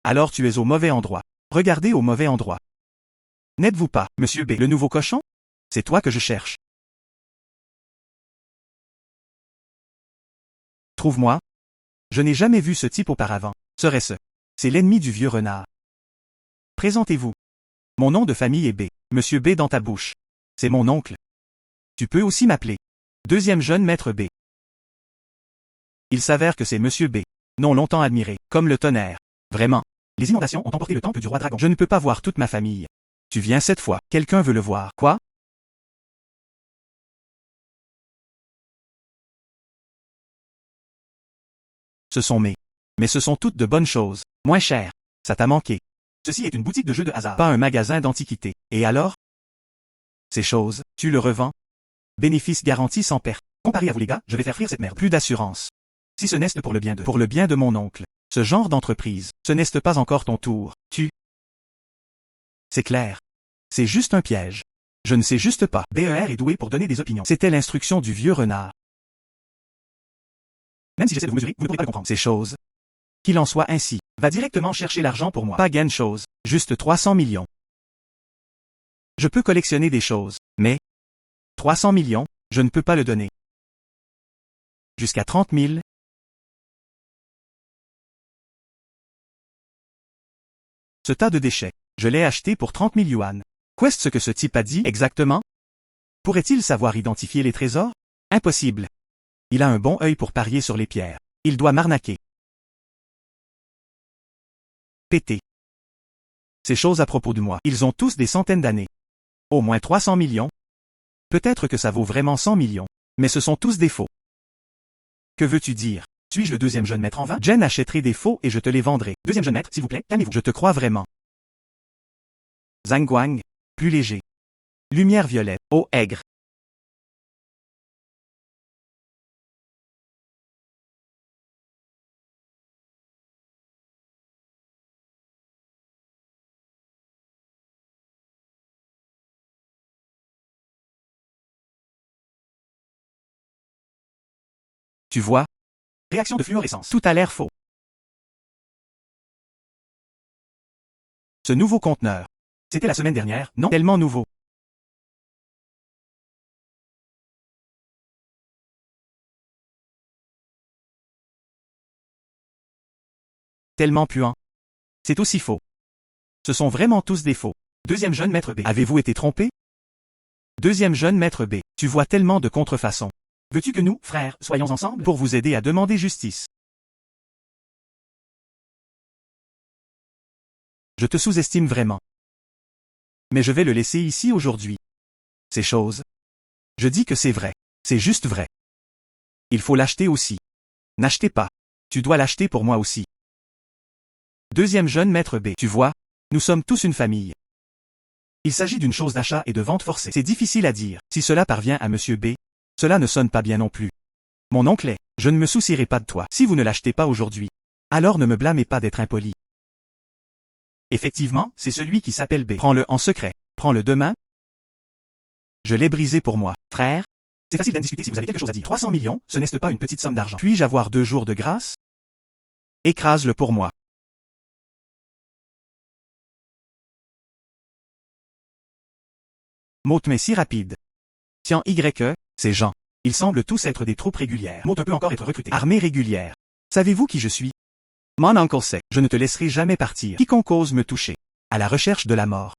alors tu es au mauvais endroit. Regardez au mauvais endroit. N'êtes-vous pas, Monsieur B, le nouveau cochon? C'est toi que je cherche. Trouve-moi. Je n'ai jamais vu ce type auparavant. Serait-ce? C'est l'ennemi du vieux renard. Présentez-vous. Mon nom de famille est B. Monsieur B dans ta bouche. C'est mon oncle. Tu peux aussi m'appeler. Deuxième jeune maître B. Il s'avère que c'est Monsieur B. Non longtemps admiré, comme le tonnerre. Vraiment. Les inondations ont emporté le temple du roi dragon. Je ne peux pas voir toute ma famille. Tu viens cette fois. Quelqu'un veut le voir. Quoi? Ce sont Mais ce sont toutes de bonnes choses. Moins chères. Ça t'a manqué. Ceci est une boutique de jeux de hasard. Pas un magasin d'antiquités. Et alors? Ces choses, tu le revends? Bénéfice garanti sans perte. Comparé à vous les gars, je vais faire frire cette merde. Plus d'assurance. Si ce n'est pour le bien de... Pour le bien de mon oncle. Ce genre d'entreprise, ce n'est pas encore ton tour. C'est clair. C'est juste un piège. Je ne sais juste pas. BER est doué pour donner des opinions. C'était l'instruction du vieux renard. Même si j'essaie de vous mesurer, vous ne pourrez pas le comprendre. Ces choses. Qu'il en soit ainsi. Va directement chercher l'argent pour moi. Pas gain de choses. Juste 300 millions. Je peux collectionner des choses. Mais 300 millions, je ne peux pas le donner. Jusqu'à 30 000. Ce tas de déchets. Je l'ai acheté pour 30 000 yuan. Qu'est-ce que ce type a dit exactement? Pourrait-il savoir identifier les trésors? Impossible. Il a un bon œil pour parier sur les pierres. Il doit m'arnaquer. Pété. Ces choses à propos de moi, ils ont tous des centaines d'années. Au moins 300 millions. Peut-être que ça vaut vraiment 100 millions. Mais ce sont tous des faux. Que veux-tu dire? Suis-je le deuxième jeune maître en vin? Jen achèterait des faux et je te les vendrai. Deuxième jeune maître, s'il vous plaît, calmez-vous. Je te crois vraiment. Zhang Guang. Plus léger. Lumière violette. Oh aigre. Tu vois? Réaction de fluorescence. Tout a l'air faux. Ce nouveau conteneur. C'était la semaine dernière, non? Tellement nouveau. Tellement puant. C'est aussi faux. Ce sont vraiment tous des faux. Deuxième jeune maître B. Avez-vous été trompé? Deuxième jeune maître B. Tu vois tellement de contrefaçons. Veux-tu que nous, frères, soyons ensemble pour vous aider à demander justice? Je te sous-estime vraiment. Mais je vais le laisser ici aujourd'hui. Ces choses. Je dis que c'est vrai. C'est juste vrai. Il faut l'acheter aussi. N'achetez pas. Tu dois l'acheter pour moi aussi. Deuxième jeune maître B. Tu vois, nous sommes tous une famille. Il s'agit d'une chose d'achat et de vente forcée. C'est difficile à dire. Si cela parvient à monsieur B, cela ne sonne pas bien non plus. Mon oncle est, je ne me soucierai pas de toi. Si vous ne l'achetez pas aujourd'hui, alors ne me blâmez pas d'être impoli. Effectivement, c'est celui qui s'appelle B. Prends-le en secret. Prends-le demain. Je l'ai brisé pour moi. Frère? C'est facile d'en discuter si vous avez quelque chose à dire. 300 millions, ce n'est pas une petite somme d'argent. Puis-je avoir 2 jours de grâce? Écrase-le pour moi. Mote mais si rapide. Tiens YE, ces gens. Ils semblent tous être des troupes régulières. Mote peut encore être recruté. Armée régulière. Savez-vous qui je suis? Mon oncle sait. Je ne te laisserai jamais partir. Quiconque ose me toucher. À la recherche de la mort.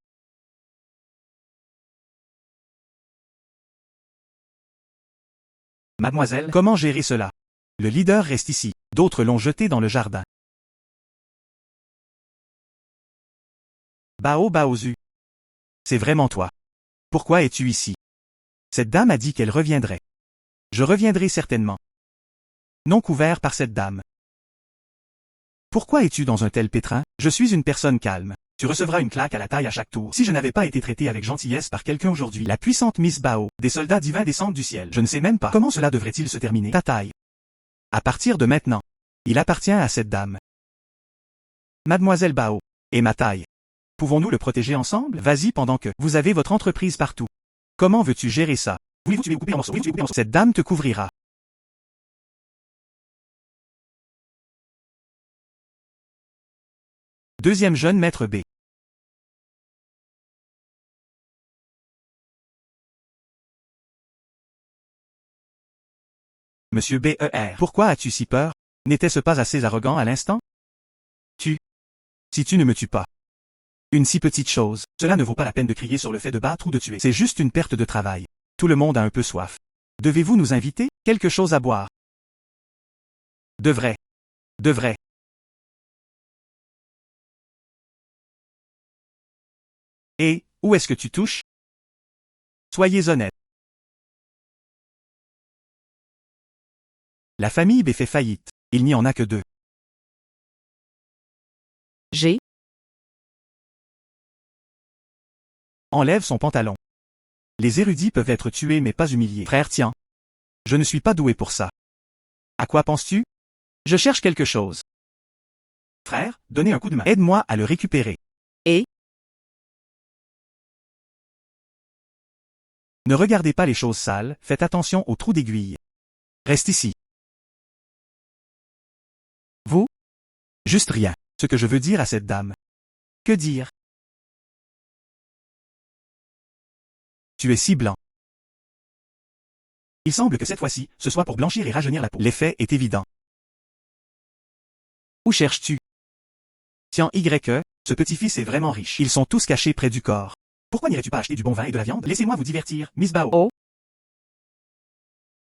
Mademoiselle, comment gérer cela? Le leader reste ici. D'autres l'ont jeté dans le jardin. Bao Baozu. C'est vraiment toi. Pourquoi es-tu ici? Cette dame a dit qu'elle reviendrait. Je reviendrai certainement. Non couvert par cette dame. Pourquoi es-tu dans un tel pétrin? Je suis une personne calme. Tu recevras une claque à la taille à chaque tour. Si je n'avais pas été traité avec gentillesse par quelqu'un aujourd'hui, la puissante Miss Bao, des soldats divins descendent du ciel. Je ne sais même pas comment cela devrait-il se terminer. Ta taille. À partir de maintenant, il appartient à cette dame. Mademoiselle Bao. Et ma taille. Pouvons-nous le protéger ensemble? Vas-y pendant que vous avez votre entreprise partout. Comment veux-tu gérer ça? Voulez-vous tuer ou couper en morceaux? Cette dame te couvrira. Deuxième jeune maître B. Monsieur BER. Pourquoi as-tu si peur? N'était-ce pas assez arrogant à l'instant? Si tu ne me tues pas. Une si petite chose, cela ne vaut pas la peine de crier sur le fait de battre ou de tuer. C'est juste une perte de travail. Tout le monde a un peu soif. Devez-vous nous inviter? Quelque chose à boire. Devrait. Devrait. Et, où est-ce que tu touches? Soyez honnête. La famille B fait faillite. Il n'y en a que deux. J'ai, Enlève son pantalon. Les érudits peuvent être tués mais pas humiliés. Frère, tiens. Je ne suis pas doué pour ça. À quoi penses-tu? Je cherche quelque chose. Frère, donnez un coup de main. Aide-moi à le récupérer. Et? Ne regardez pas les choses sales, faites attention aux trous d'aiguille. Reste ici. Vous? Juste rien. Ce que je veux dire à cette dame. Que dire? Tu es si blanc. Il semble que cette fois-ci, ce soit pour blanchir et rajeunir la peau. L'effet est évident. Où cherches-tu? Tiens, ce petit-fils est vraiment riche. Ils sont tous cachés près du corps. Pourquoi n'irais-tu pas acheter du bon vin et de la viande? Laissez-moi vous divertir, Miss Bao. Oh.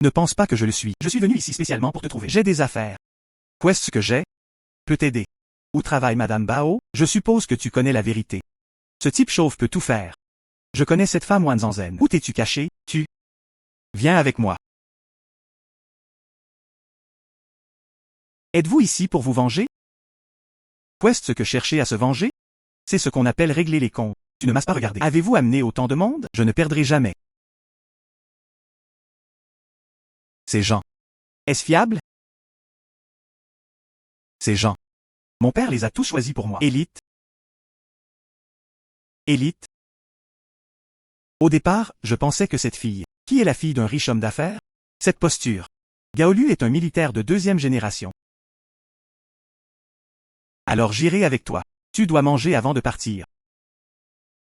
Ne pense pas que je le suis. Je suis venu ici spécialement pour te trouver. J'ai des affaires. Qu'est-ce que j'ai? Peut t'aider. Où travaille Madame Bao? Je suppose que tu connais la vérité. Ce type chauve peut tout faire. Je connais cette femme Wanzanzen. Où t'es-tu caché? Viens avec moi. Êtes-vous ici pour vous venger? Qu'est-ce que chercher à se venger? C'est ce qu'on appelle régler les comptes. Tu ne m'as pas regardé. Avez-vous amené autant de monde? Je ne perdrai jamais. Ces gens. Est-ce fiable? Ces gens. Mon père les a tous choisis pour moi. Élite. Élite. Au départ, je pensais que cette fille, qui est la fille d'un riche homme d'affaires? Cette posture. Gaolu est un militaire de deuxième génération. Alors j'irai avec toi. Tu dois manger avant de partir.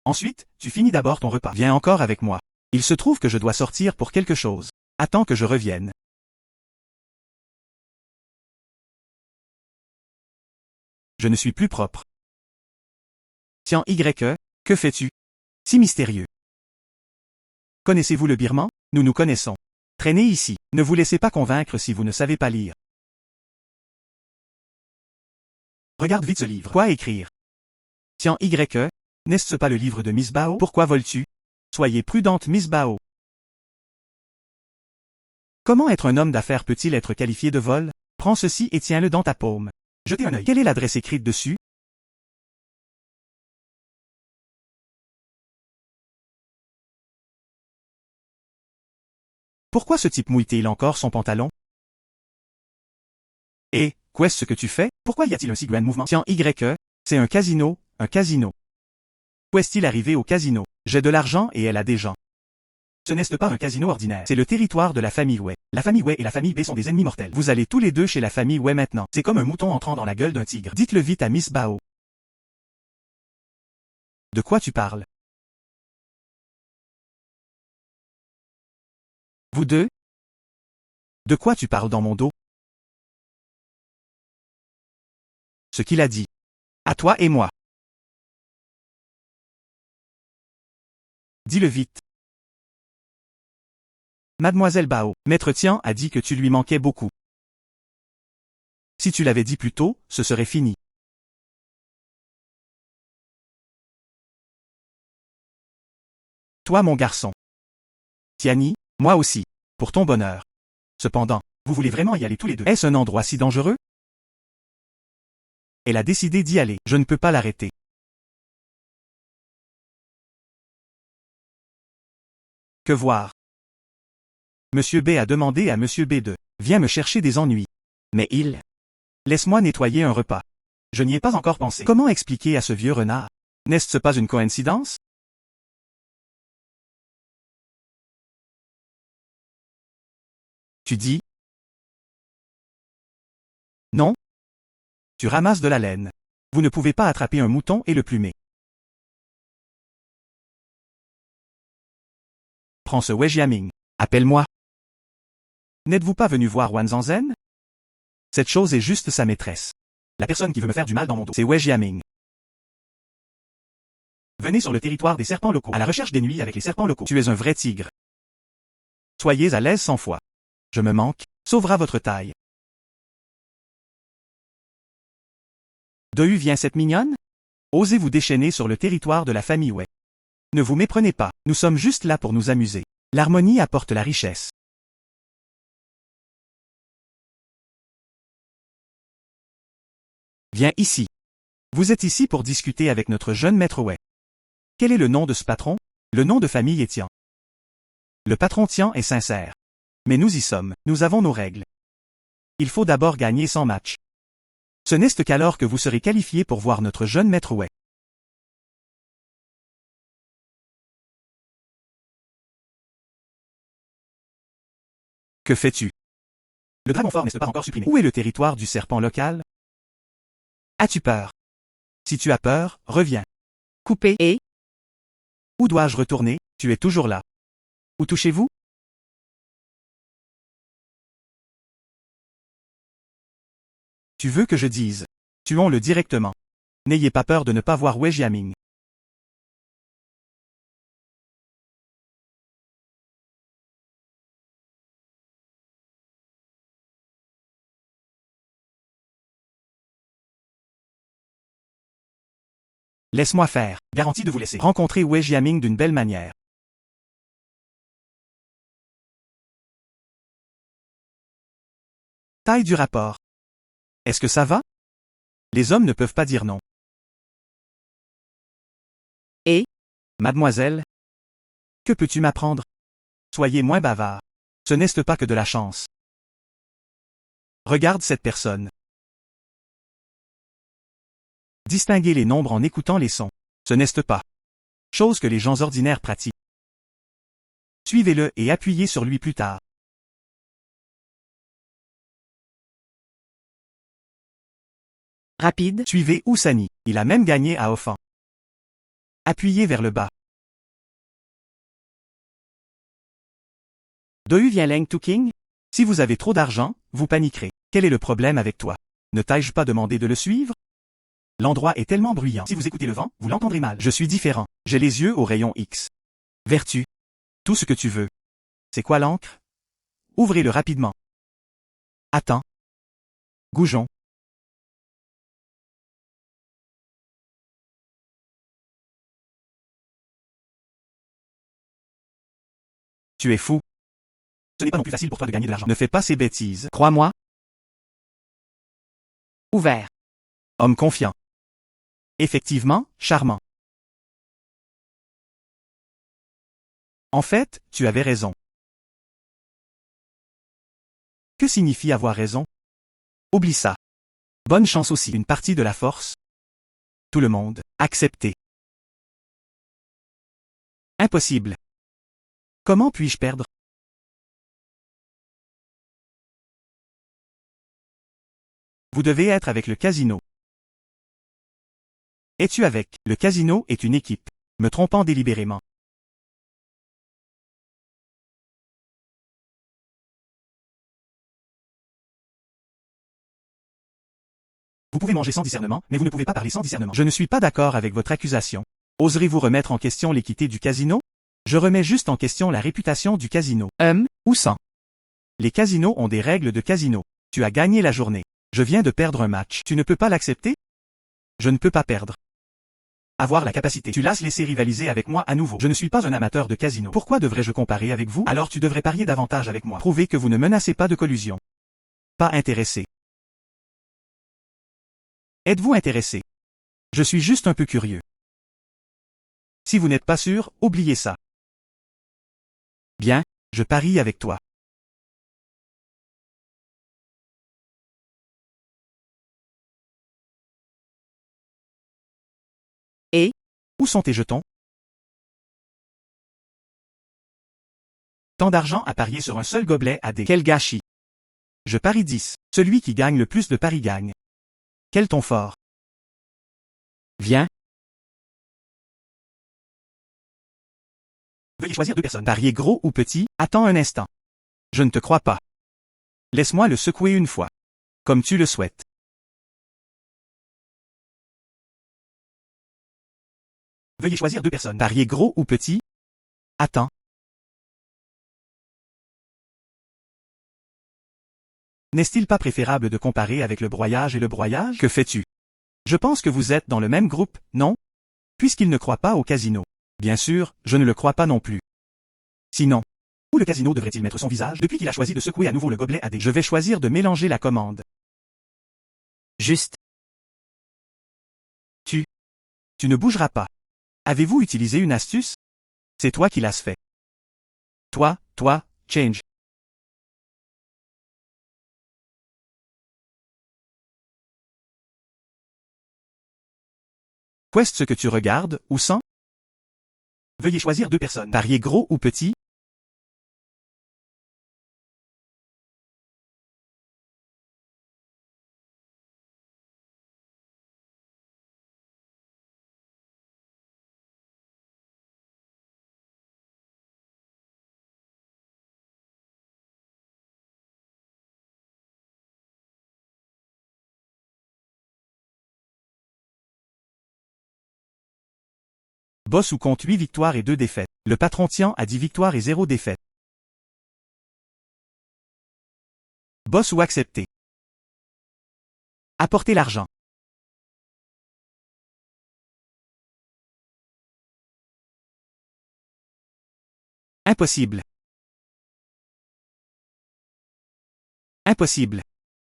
Ensuite, tu finis d'abord ton repas. Viens encore avec moi. Il se trouve que je dois sortir pour quelque chose. Attends que je revienne. Je ne suis plus propre. Tiens, que fais-tu? Si mystérieux. Connaissez-vous le birman? Nous nous connaissons. Traînez ici. Ne vous laissez pas convaincre si vous ne savez pas lire. Regarde vite ce livre. Quoi écrire? Tiens, n'est-ce pas le livre de Miss Bao? Pourquoi voles-tu? Soyez prudente, Miss Bao. Comment être un homme d'affaires peut-il être qualifié de vol? Prends ceci et tiens-le dans ta paume. Jetez un œil. Quelle est l'adresse écrite dessus? Pourquoi ce type mouille-t-il encore son pantalon? Et, qu'est-ce que tu fais? Pourquoi y a-t-il un si grand mouvement? Tiens, c'est un casino, un casino. Où est-il arrivé au casino? J'ai de l'argent et elle a des gens. Ce n'est pas un casino ordinaire. C'est le territoire de la famille Wei. La famille Wei et la famille B sont des ennemis mortels. Vous allez tous les deux chez la famille Wei maintenant. C'est comme un mouton entrant dans la gueule d'un tigre. Dites-le vite à Miss Bao. De quoi tu parles? Vous deux? De quoi tu parles dans mon dos? Ce qu'il a dit. À toi et moi. Dis-le vite. Mademoiselle Bao, Maître Tian a dit que tu lui manquais beaucoup. Si tu l'avais dit plus tôt, ce serait fini. Toi mon garçon. Tiani, moi aussi. Pour ton bonheur. Cependant, vous voulez vraiment y aller tous les deux? Est-ce un endroit si dangereux? Elle a décidé d'y aller. Je ne peux pas l'arrêter. Que voir? Monsieur B a demandé à Monsieur B de « Viens me chercher des ennuis ». Mais il... Laisse-moi nettoyer un repas. Je n'y ai pas encore pensé. Comment expliquer à ce vieux renard? N'est-ce pas une coïncidence? Tu dis? Non? Tu ramasses de la laine. Vous ne pouvez pas attraper un mouton et le plumer. Prends ce Wei Jiaming. Appelle-moi. N'êtes-vous pas venu voir Wanzanzen? Cette chose est juste sa maîtresse. La personne qui veut me faire du mal dans mon dos, c'est Wei Jiaming. Venez sur le territoire des serpents locaux, à la recherche des nuits avec les serpents locaux. Tu es un vrai tigre. Soyez à l'aise 100 fois. Je me manque, sauvera votre taille. De où vient cette mignonne? Osez vous déchaîner sur le territoire de la famille Wei. Ne vous méprenez pas, nous sommes juste là pour nous amuser. L'harmonie apporte la richesse. Viens ici. Vous êtes ici pour discuter avec notre jeune maître Wei. Quel est le nom de ce patron? Le nom de famille est Tian. Le patron Tian est sincère. Mais nous y sommes, nous avons nos règles. Il faut d'abord gagner 100 matchs. Ce n'est qu'alors que vous serez qualifié pour voir notre jeune maître Wei. Que fais-tu? Le dragon fort n'est pas encore supprimé. Où est le territoire du serpent local? As-tu peur? Si tu as peur, reviens. Coupé et... Où dois-je retourner? Tu es toujours là. Où touchez-vous? Tu veux que je dise? Tuons-le directement. N'ayez pas peur de ne pas voir Wei Jiaming. Laisse-moi faire, garantie de vous laisser rencontrer Wei Jiaming d'une belle manière. Taille du rapport. Est-ce que ça va? Les hommes ne peuvent pas dire non. Et? Mademoiselle? Que peux-tu m'apprendre? Soyez moins bavard. Ce n'est pas que de la chance. Regarde cette personne. Distinguez les nombres en écoutant les sons. Ce n'est pas chose que les gens ordinaires pratiquent. Suivez-le et appuyez sur lui plus tard. Rapide. Suivez Oussani. Il a même gagné à Offan. Appuyez vers le bas. De où vient Leng Tuking? Si vous avez trop d'argent, vous paniquerez. Quel est le problème avec toi? Ne t'ai-je pas demandé de le suivre? L'endroit est tellement bruyant. Si vous écoutez le vent, vous l'entendrez mal. Je suis différent. J'ai les yeux au rayon X. Vertu. Tout ce que tu veux. C'est quoi l'encre? Ouvrez-le rapidement. Attends. Goujon. Tu es fou. Ce n'est pas non plus facile pour toi de gagner de l'argent. Ne fais pas ces bêtises. Crois-moi. Ouvert. Homme confiant. Effectivement, charmant. En fait, tu avais raison. Que signifie avoir raison? Oublie ça. Bonne chance aussi. Une partie de la force. Tout le monde. Accepté. Impossible. Comment puis-je perdre? Vous devez être avec le casino. Es-tu avec? Le casino est une équipe. Me trompant délibérément. Vous pouvez manger sans discernement, mais vous ne pouvez pas parler sans discernement. Je ne suis pas d'accord avec votre accusation. Oserez-vous remettre en question l'équité du casino? Je remets juste en question la réputation du casino. Ou sans. Les casinos ont des règles de casino. Tu as gagné la journée. Je viens de perdre un match. Tu ne peux pas l'accepter? Je ne peux pas perdre. Avoir la capacité. Tu l'as laissé rivaliser avec moi à nouveau. Je ne suis pas un amateur de casino. Pourquoi devrais-je comparer avec vous? Alors tu devrais parier davantage avec moi. Prouvez que vous ne menacez pas de collusion. Pas intéressé. Êtes-vous intéressé? Je suis juste un peu curieux. Si vous n'êtes pas sûr, oubliez ça. Bien, je parie avec toi. Et? Où sont tes jetons? Tant d'argent à parier sur un seul gobelet à des... Quel gâchis! Je parie 10. Celui qui gagne le plus de paris gagne. Quel ton fort! Viens. Veuillez choisir deux personnes. Parier gros ou petit, attends un instant. Je ne te crois pas. Laisse-moi le secouer une fois. Comme tu le souhaites. Veuillez choisir deux personnes. Parier gros ou petit? Attends. N'est-il pas préférable de comparer avec le broyage et le broyage? Que fais-tu? Je pense que vous êtes dans le même groupe, non? Puisqu'il ne croit pas au casino. Bien sûr, je ne le crois pas non plus. Sinon, où le casino devrait-il mettre son visage depuis qu'il a choisi de secouer à nouveau le gobelet à dés? Je vais choisir de mélanger la commande. Juste. Tu ne bougeras pas. Avez-vous utilisé une astuce? C'est toi qui l'as fait. Toi, change. Qu'est-ce que tu regardes, ou sens? Veuillez choisir deux personnes. Parier gros ou petit? Boss ou compte 8 victoires et 2 défaites. Le patron Tian a 10 victoires et 0 défaites. Boss ou accepter. Apporter l'argent. Impossible. Impossible.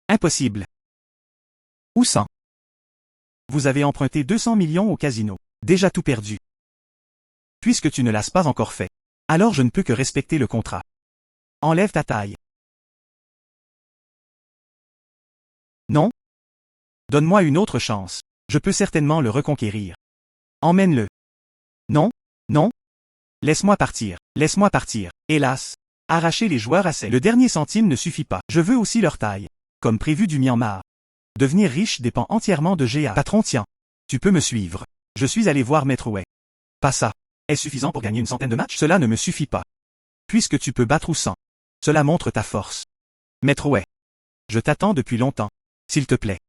Impossible. Ou 100. Vous avez emprunté 200 millions au casino. Déjà tout perdu. Puisque tu ne l'as pas encore fait. Alors je ne peux que respecter le contrat. Enlève ta taille. Non? Donne-moi une autre chance. Je peux certainement le reconquérir. Emmène-le. Non? Non? Laisse-moi partir. Laisse-moi partir. Hélas. Arracher les joueurs à sec. Le dernier centime ne suffit pas. Je veux aussi leur taille. Comme prévu du Myanmar. Devenir riche dépend entièrement de GA. Patron Tian. Tu peux me suivre. Je suis allé voir Maître Wei. Pas ça. Est-ce suffisant pour gagner une centaine de matchs? Cela ne me suffit pas. Puisque tu peux battre ou 100. Cela montre ta force. Maître Wei. Je t'attends depuis longtemps. S'il te plaît.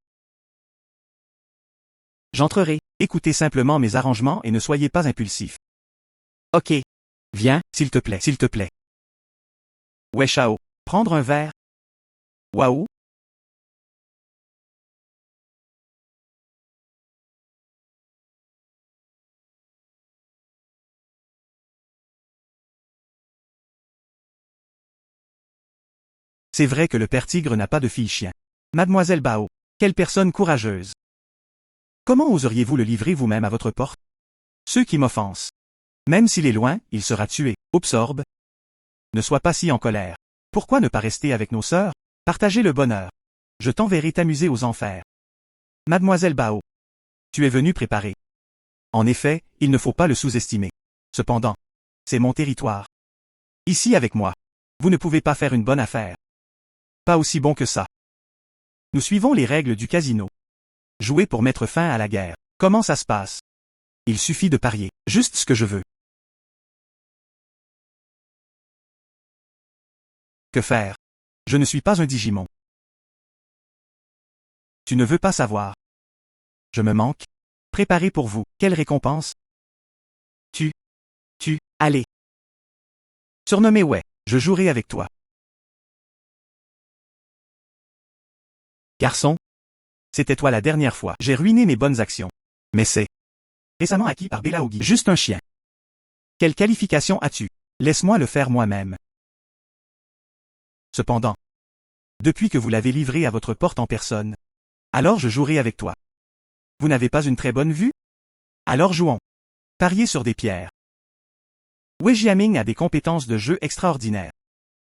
J'entrerai. Écoutez simplement mes arrangements et ne soyez pas impulsif. Ok. Viens, s'il te plaît, s'il te plaît. Ouais Shao. Prendre un verre? Waouh? C'est vrai que le père tigre n'a pas de fille-chien. Mademoiselle Bao. Quelle personne courageuse. Comment oseriez-vous le livrer vous-même à votre porte? Ceux qui m'offensent. Même s'il est loin, il sera tué. Absorbe. Ne sois pas si en colère. Pourquoi ne pas rester avec nos sœurs? Partager le bonheur. Je t'enverrai t'amuser aux enfers. Mademoiselle Bao. Tu es venue préparer. En effet, il ne faut pas le sous-estimer. Cependant, c'est mon territoire. Ici avec moi. Vous ne pouvez pas faire une bonne affaire. Pas aussi bon que ça. Nous suivons les règles du casino. Jouer pour mettre fin à la guerre. Comment ça se passe? Il suffit de parier. Juste ce que je veux. Que faire? Je ne suis pas un Digimon. Tu ne veux pas savoir. Je me manque. Préparé pour vous. Quelle récompense? Allez. Surnommé ouais. Je jouerai avec toi. Garçon? C'était toi la dernière fois. J'ai ruiné mes bonnes actions. Mais c'est récemment acquis par Belaogi. Juste un chien. Quelle qualification as-tu? Laisse-moi le faire moi-même. Cependant, depuis que vous l'avez livré à votre porte en personne, alors je jouerai avec toi. Vous n'avez pas une très bonne vue? Alors jouons. Parier sur des pierres. Wei Jiaming a des compétences de jeu extraordinaires.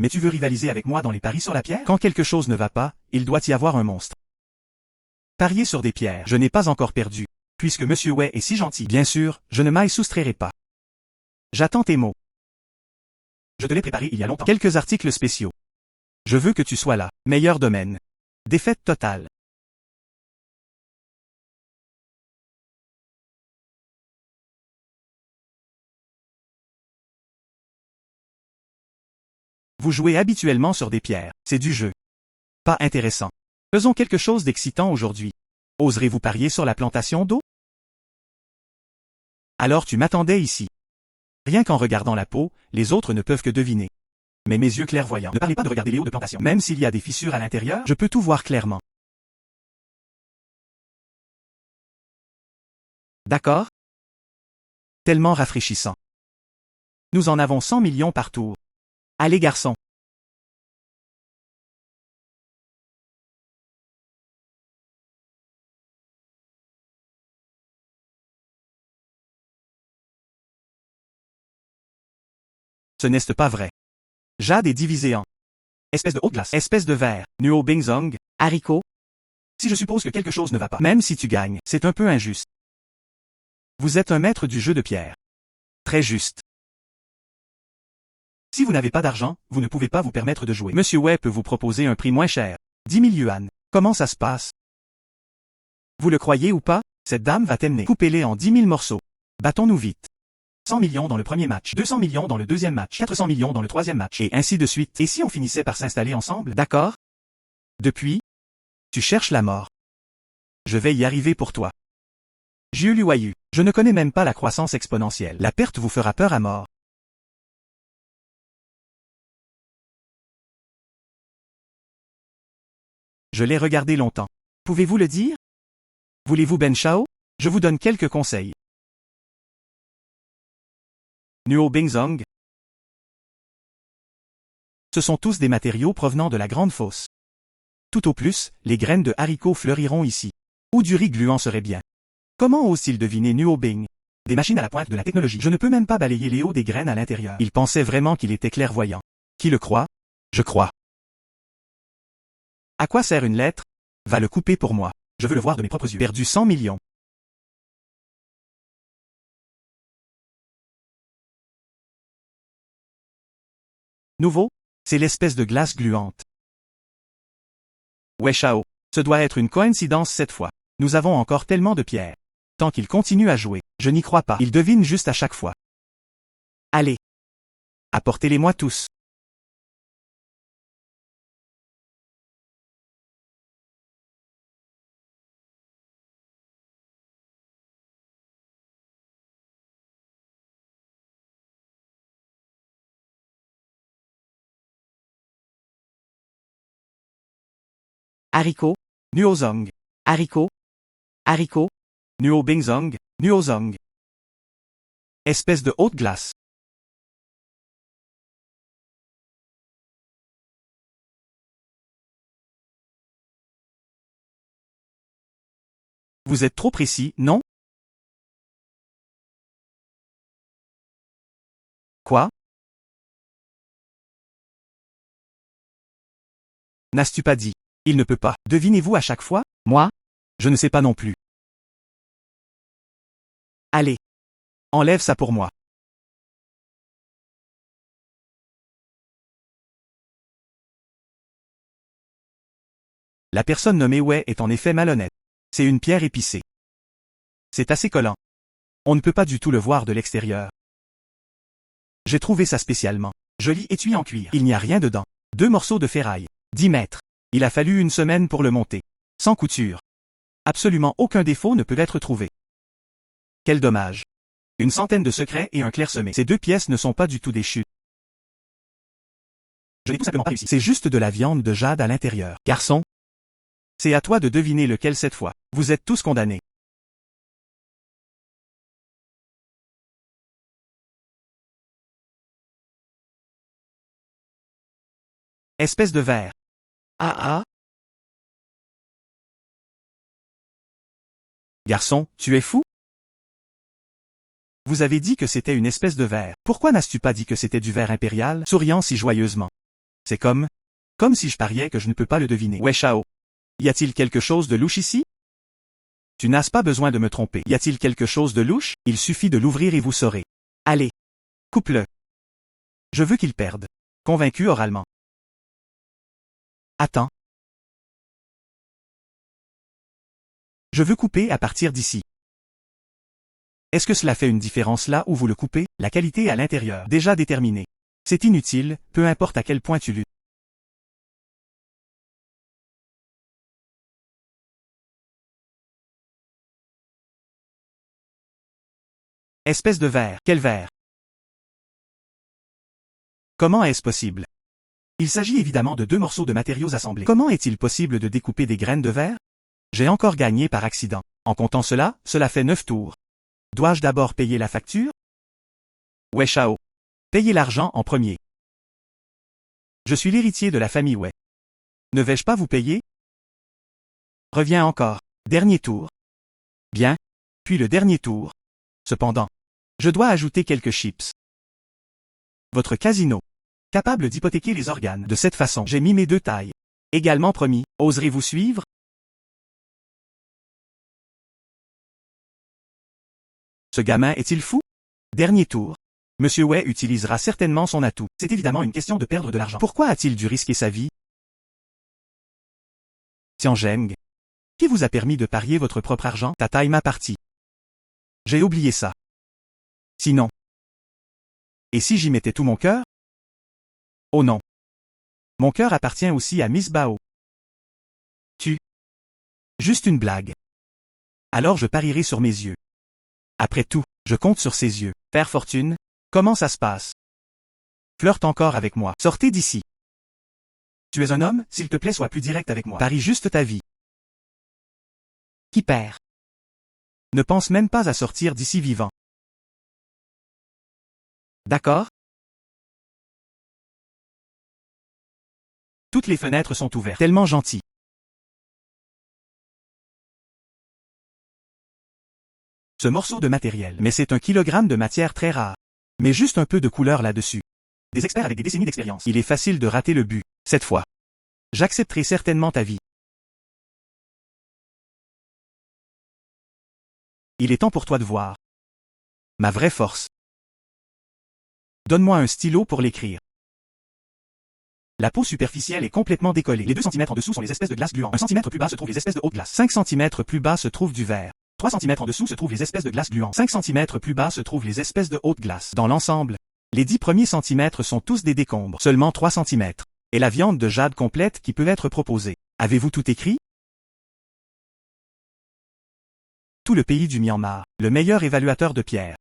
Mais tu veux rivaliser avec moi dans les paris sur la pierre? Quand quelque chose ne va pas, il doit y avoir un monstre. Parier sur des pierres. Je n'ai pas encore perdu. Puisque Monsieur Wei est si gentil. Bien sûr, je ne m'y soustrairai pas. J'attends tes mots. Je te l'ai préparé il y a longtemps. Quelques articles spéciaux. Je veux que tu sois là. Meilleur domaine. Défaite totale. Vous jouez habituellement sur des pierres. C'est du jeu. Pas intéressant. Faisons quelque chose d'excitant aujourd'hui. Oserez-vous parier sur la plantation d'eau? Alors tu m'attendais ici. Rien qu'en regardant la peau, les autres ne peuvent que deviner. Mais mes yeux clairvoyants, ne parlez pas de regarder les hauts de plantation. Même s'il y a des fissures à l'intérieur, je peux tout voir clairement. D'accord? Tellement rafraîchissant. Nous en avons 100 millions par tour. Allez garçon. Ce n'est pas vrai. Jade est divisé en espèce de haute glace, espèce de verre, Nuo Bingzong, Haricot, si je suppose que quelque chose ne va pas, même si tu gagnes, c'est un peu injuste. Vous êtes un maître du jeu de pierre. Très juste. Si vous n'avez pas d'argent, vous ne pouvez pas vous permettre de jouer. Monsieur Wei peut vous proposer un prix moins cher. 10 000 yuan. Comment ça se passe? Vous le croyez ou pas? Cette dame va t'aimer. Coupez-les en 10 000 morceaux. Battons-nous vite. 100 millions dans le premier match, 200 millions dans le deuxième match, 400 millions dans le troisième match, et ainsi de suite. Et si on finissait par s'installer ensemble, d'accord? Depuis, tu cherches la mort. Je vais y arriver pour toi. Jiu Luayu, je ne connais même pas la croissance exponentielle. La perte vous fera peur à mort. Je l'ai regardé longtemps. Pouvez-vous le dire? Voulez-vous Ben Shao? Je vous donne quelques conseils. Nuo Bingzong. Ce sont tous des matériaux provenant de la Grande Fosse. Tout au plus, les graines de haricots fleuriront ici. Ou du riz gluant serait bien. Comment ose-t-il deviner Nuo Bing? Des machines à la pointe de la technologie. Je ne peux même pas balayer les hauts des graines à l'intérieur. Il pensait vraiment qu'il était clairvoyant. Qui le croit? Je crois. À quoi sert une lettre? Va le couper pour moi. Je veux le voir de mes propres yeux. Perdu 100 millions. Nouveau? C'est l'espèce de glace gluante. Wei Shao. Ce doit être une coïncidence cette fois. Nous avons encore tellement de pierres. Tant qu'il continue à jouer, je n'y crois pas. Il devine juste à chaque fois. Allez. Apportez-les-moi tous. haricot, Nuozong. haricot, haricot, Nuo Bingzong. Nuozong. Espèce de haute glace. Vous êtes trop précis, non? Quoi? N'as-tu pas dit? Il ne peut pas. Devinez-vous à chaque fois? moi, Je ne sais pas non plus. Allez. Enlève ça pour moi. La personne nommée Wei est en effet malhonnête. C'est une pierre épicée. C'est assez collant. On ne peut pas du tout le voir de l'extérieur. J'ai trouvé ça spécialement. Joli étui en cuir. Il n'y a rien dedans. 2 morceaux de ferraille. 10 mètres. Il a fallu une semaine pour le monter. Sans couture. Absolument aucun défaut ne peut être trouvé. Quel dommage. Une centaine de secrets et un clairsemé. Ces 2 pièces ne sont pas du tout déchues. Je n'ai tout simplement pas réussi. C'est juste de la viande de jade à l'intérieur. Garçon. C'est à toi de deviner lequel cette fois. Vous êtes tous condamnés. Espèce de verre. ah ah, Garçon, tu es fou? Vous avez dit que c'était une espèce de verre. Pourquoi n'as-tu pas dit que c'était du verre impérial, souriant si joyeusement? C'est comme si je pariais que je ne peux pas le deviner. Wei Shao. Y a-t-il quelque chose de louche ici? Tu n'as pas besoin de me tromper. Y a-t-il quelque chose de louche? Il suffit de l'ouvrir et vous saurez. Allez. Coupe-le. Je veux qu'il perde. Convaincu oralement. Attends. Je veux couper à partir d'ici. Est-ce que cela fait une différence là où vous le coupez? La qualité à l'intérieur, déjà déterminée. C'est inutile, peu importe à quel point tu luttes. Espèce de verre. Quel verre? Comment est-ce possible? Il s'agit évidemment de deux morceaux de matériaux assemblés. Comment est-il possible de découper des graines de verre? J'ai encore gagné par accident. En comptant cela, cela fait 9 tours. Dois-je d'abord payer la facture? Ouais, Chao. Payez l'argent en premier. Je suis l'héritier de la famille Wei. Ne vais-je pas vous payer? Reviens encore. Dernier tour. Bien. Puis le dernier tour. Cependant, je dois ajouter quelques chips. Votre casino. Capable d'hypothéquer les organes. De cette façon, j'ai mis mes deux tailles. Également promis. Oserez-vous suivre? Ce gamin est-il fou? Dernier tour. Monsieur Wei utilisera certainement son atout. C'est évidemment une question de perdre de l'argent. Pourquoi a-t-il dû risquer sa vie? Tianzheng. Qui vous a permis de parier votre propre argent? Ta taille m'a parti. J'ai oublié ça. Sinon. Et si j'y mettais tout mon cœur? Oh non. Mon cœur appartient aussi à Miss Bao. Juste une blague. Alors je parierai sur mes yeux. Après tout, je compte sur ses yeux. Père Fortune, comment ça se passe? Flirte encore avec moi. Sortez d'ici. Tu es un homme, s'il te plaît sois plus direct avec moi. Parie juste ta vie. Qui perd? Ne pense même pas à sortir d'ici vivant. D'accord? Toutes les fenêtres sont ouvertes. Tellement gentil. Ce morceau de matériel, mais c'est 1 kilogramme de matière très rare. Mais juste un peu de couleur là-dessus. Des experts avec des décennies d'expérience. Il est facile de rater le but, cette fois. J'accepterai certainement ta vie. Il est temps pour toi de voir. Ma vraie force. Donne-moi un stylo pour l'écrire. La peau superficielle est complètement décollée. Les 2 cm en dessous sont les espèces de glace gluante. 1 cm plus bas se trouvent les espèces de haute glace. 5 cm plus bas se trouve du verre. 3 cm en dessous se trouvent les espèces de glace gluante. 5 cm plus bas se trouvent les espèces de haute glace. Dans l'ensemble, les 10 premiers centimètres sont tous des décombres. Seulement 3 cm. Et la viande de jade complète qui peut être proposée. Avez-vous tout écrit? Tout le pays du Myanmar, le meilleur évaluateur de pierre.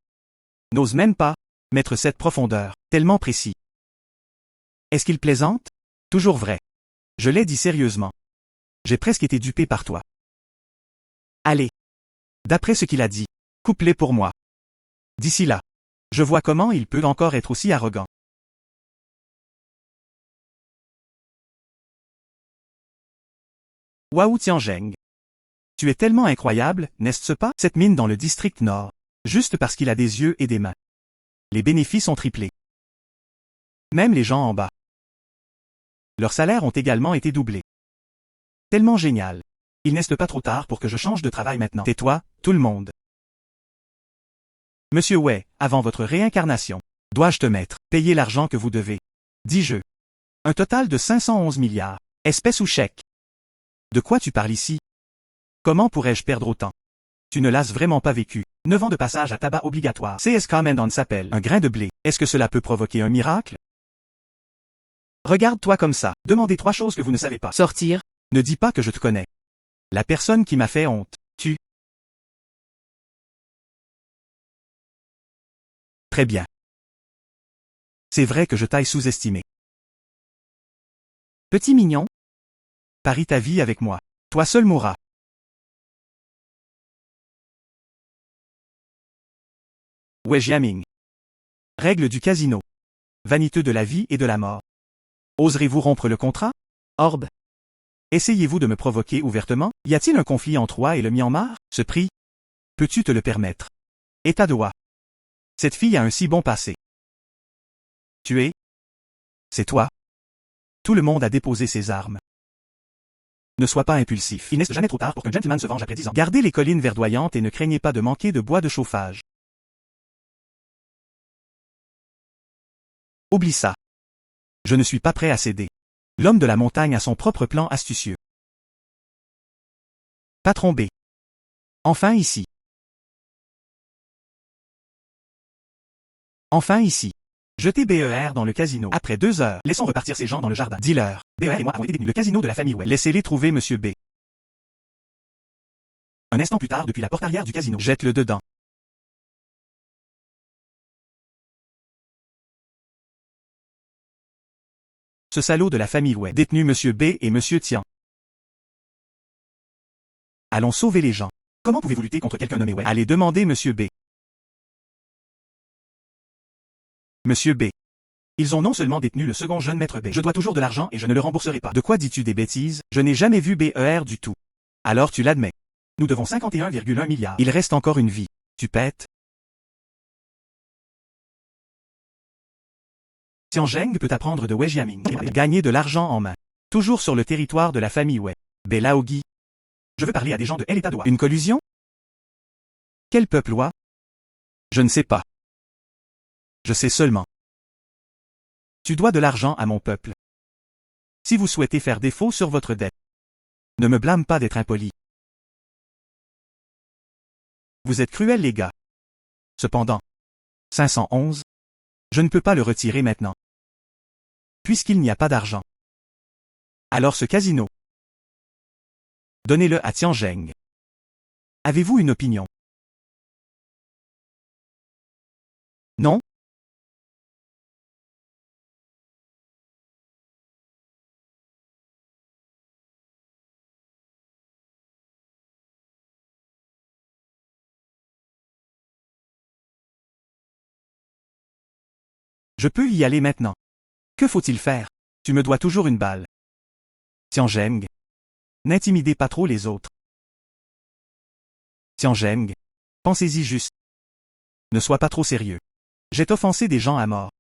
N'ose même pas mettre cette profondeur, tellement précis. Est-ce qu'il plaisante? Toujours vrai. Je l'ai dit sérieusement. J'ai presque été dupé par toi. Allez. D'après ce qu'il a dit, coupe-les pour moi. D'ici là, je vois comment il peut encore être aussi arrogant. Waouh Tianzheng. Tu es tellement incroyable, n'est-ce pas? Cette mine dans le district nord. Juste parce qu'il a des yeux et des mains. Les bénéfices ont triplé. Même les gens en bas. Leurs salaires ont également été doublés. Tellement génial. Il n'est pas trop tard pour que je change de travail maintenant. Tais-toi, tout le monde. Monsieur Wei, avant votre réincarnation, dois-je te mettre, payer l'argent que vous devez? Dis-je. Un total de 511 milliards. Espèce ou chèque? De quoi tu parles ici? Comment pourrais-je perdre autant? Tu ne l'as vraiment pas vécu. 9 ans de passage à tabac obligatoire. CS Commandant s'appelle un grain de blé. Est-ce que cela peut provoquer un miracle? Regarde-toi comme ça. Demandez 3 choses que vous ne savez pas. Sortir. Ne dis pas que je te connais. La personne qui m'a fait honte. Très bien. C'est vrai que je t'aille sous-estimé. Petit mignon. Parie ta vie avec moi. Toi seul mourras. Wei Jiaming. Règle du casino. Vaniteux de la vie et de la mort. Oserez-vous rompre le contrat? Orbe. Essayez-vous de me provoquer ouvertement? Y a-t-il un conflit entre toi et le Myanmar? Ce prix? Peux-tu te le permettre? État de Wa. Cette fille a un si bon passé. Tu es? C'est toi? Tout le monde a déposé ses armes. Ne sois pas impulsif. Il n'est jamais trop tard pour qu'un gentleman se venge après 10 ans. Gardez les collines verdoyantes et ne craignez pas de manquer de bois de chauffage. Oublie ça. Je ne suis pas prêt à céder. L'homme de la montagne a son propre plan astucieux. Patron B. Enfin ici. Enfin ici. Jetez BER dans le casino. Après 2 heures, laissons repartir ces gens dans le jardin. Dis-leur. BER et moi avons été détenus. Le casino de la famille Wei. Laissez-les trouver Monsieur B. Un instant plus tard depuis la porte arrière du casino. Jette-le dedans. Ce salaud de la famille Wei détenu Monsieur B et Monsieur Tian. Allons sauver les gens. Comment pouvez-vous lutter contre quelqu'un nommé Wei? Allez demander Monsieur B. Monsieur B. Ils ont non seulement détenu le second jeune maître B. Je dois toujours de l'argent et je ne le rembourserai pas. De quoi dis-tu des bêtises? Je n'ai jamais vu BER du tout. Alors tu l'admets. Nous devons 51,1 milliards. Il reste encore une vie. Tu pètes? Tian Zheng peut apprendre de Wei Jiaming. Gagner de l'argent en main. Toujours sur le territoire de la famille Wei. B. Laogi. Je veux parler à des gens de l'État d'Oua. Une collusion? Quel peuple Oua? Je ne sais pas. Je sais seulement. Tu dois de l'argent à mon peuple. Si vous souhaitez faire défaut sur votre dette, ne me blâme pas d'être impoli. Vous êtes cruels les gars. Cependant, 511, je ne peux pas le retirer maintenant. Puisqu'il n'y a pas d'argent. Alors ce casino, donnez-le à Tian Zheng. Avez-vous une opinion? Non? Je peux y aller maintenant. Que faut-il faire? Tu me dois toujours une balle. Tian Zheng. N'intimidez pas trop les autres. Tian Zheng. Pensez-y juste. Ne sois pas trop sérieux. J'ai offensé des gens à mort.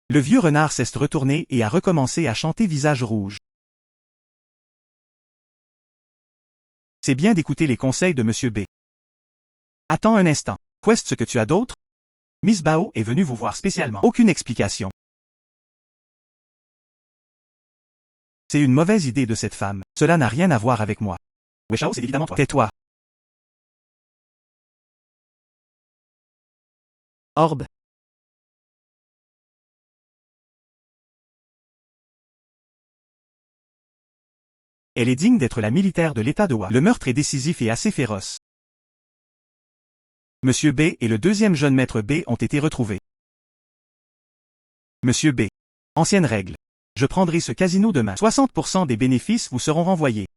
Le vieux renard s'est retourné et a recommencé à chanter visage rouge. C'est bien d'écouter les conseils de Monsieur B. Attends un instant. Qu'est-ce que tu as d'autre? Miss Bao est venue vous voir spécialement. Aucune explication. C'est une mauvaise idée de cette femme. Cela n'a rien à voir avec moi. Wei Shao, c'est évidemment toi. Tais-toi. Orbe. Elle est digne d'être la militaire de l'État d'Oua. Le meurtre est décisif et assez féroce. Monsieur B et le deuxième jeune maître B ont été retrouvés. Monsieur B. Ancienne règle. Je prendrai ce casino demain. 60% des bénéfices vous seront renvoyés.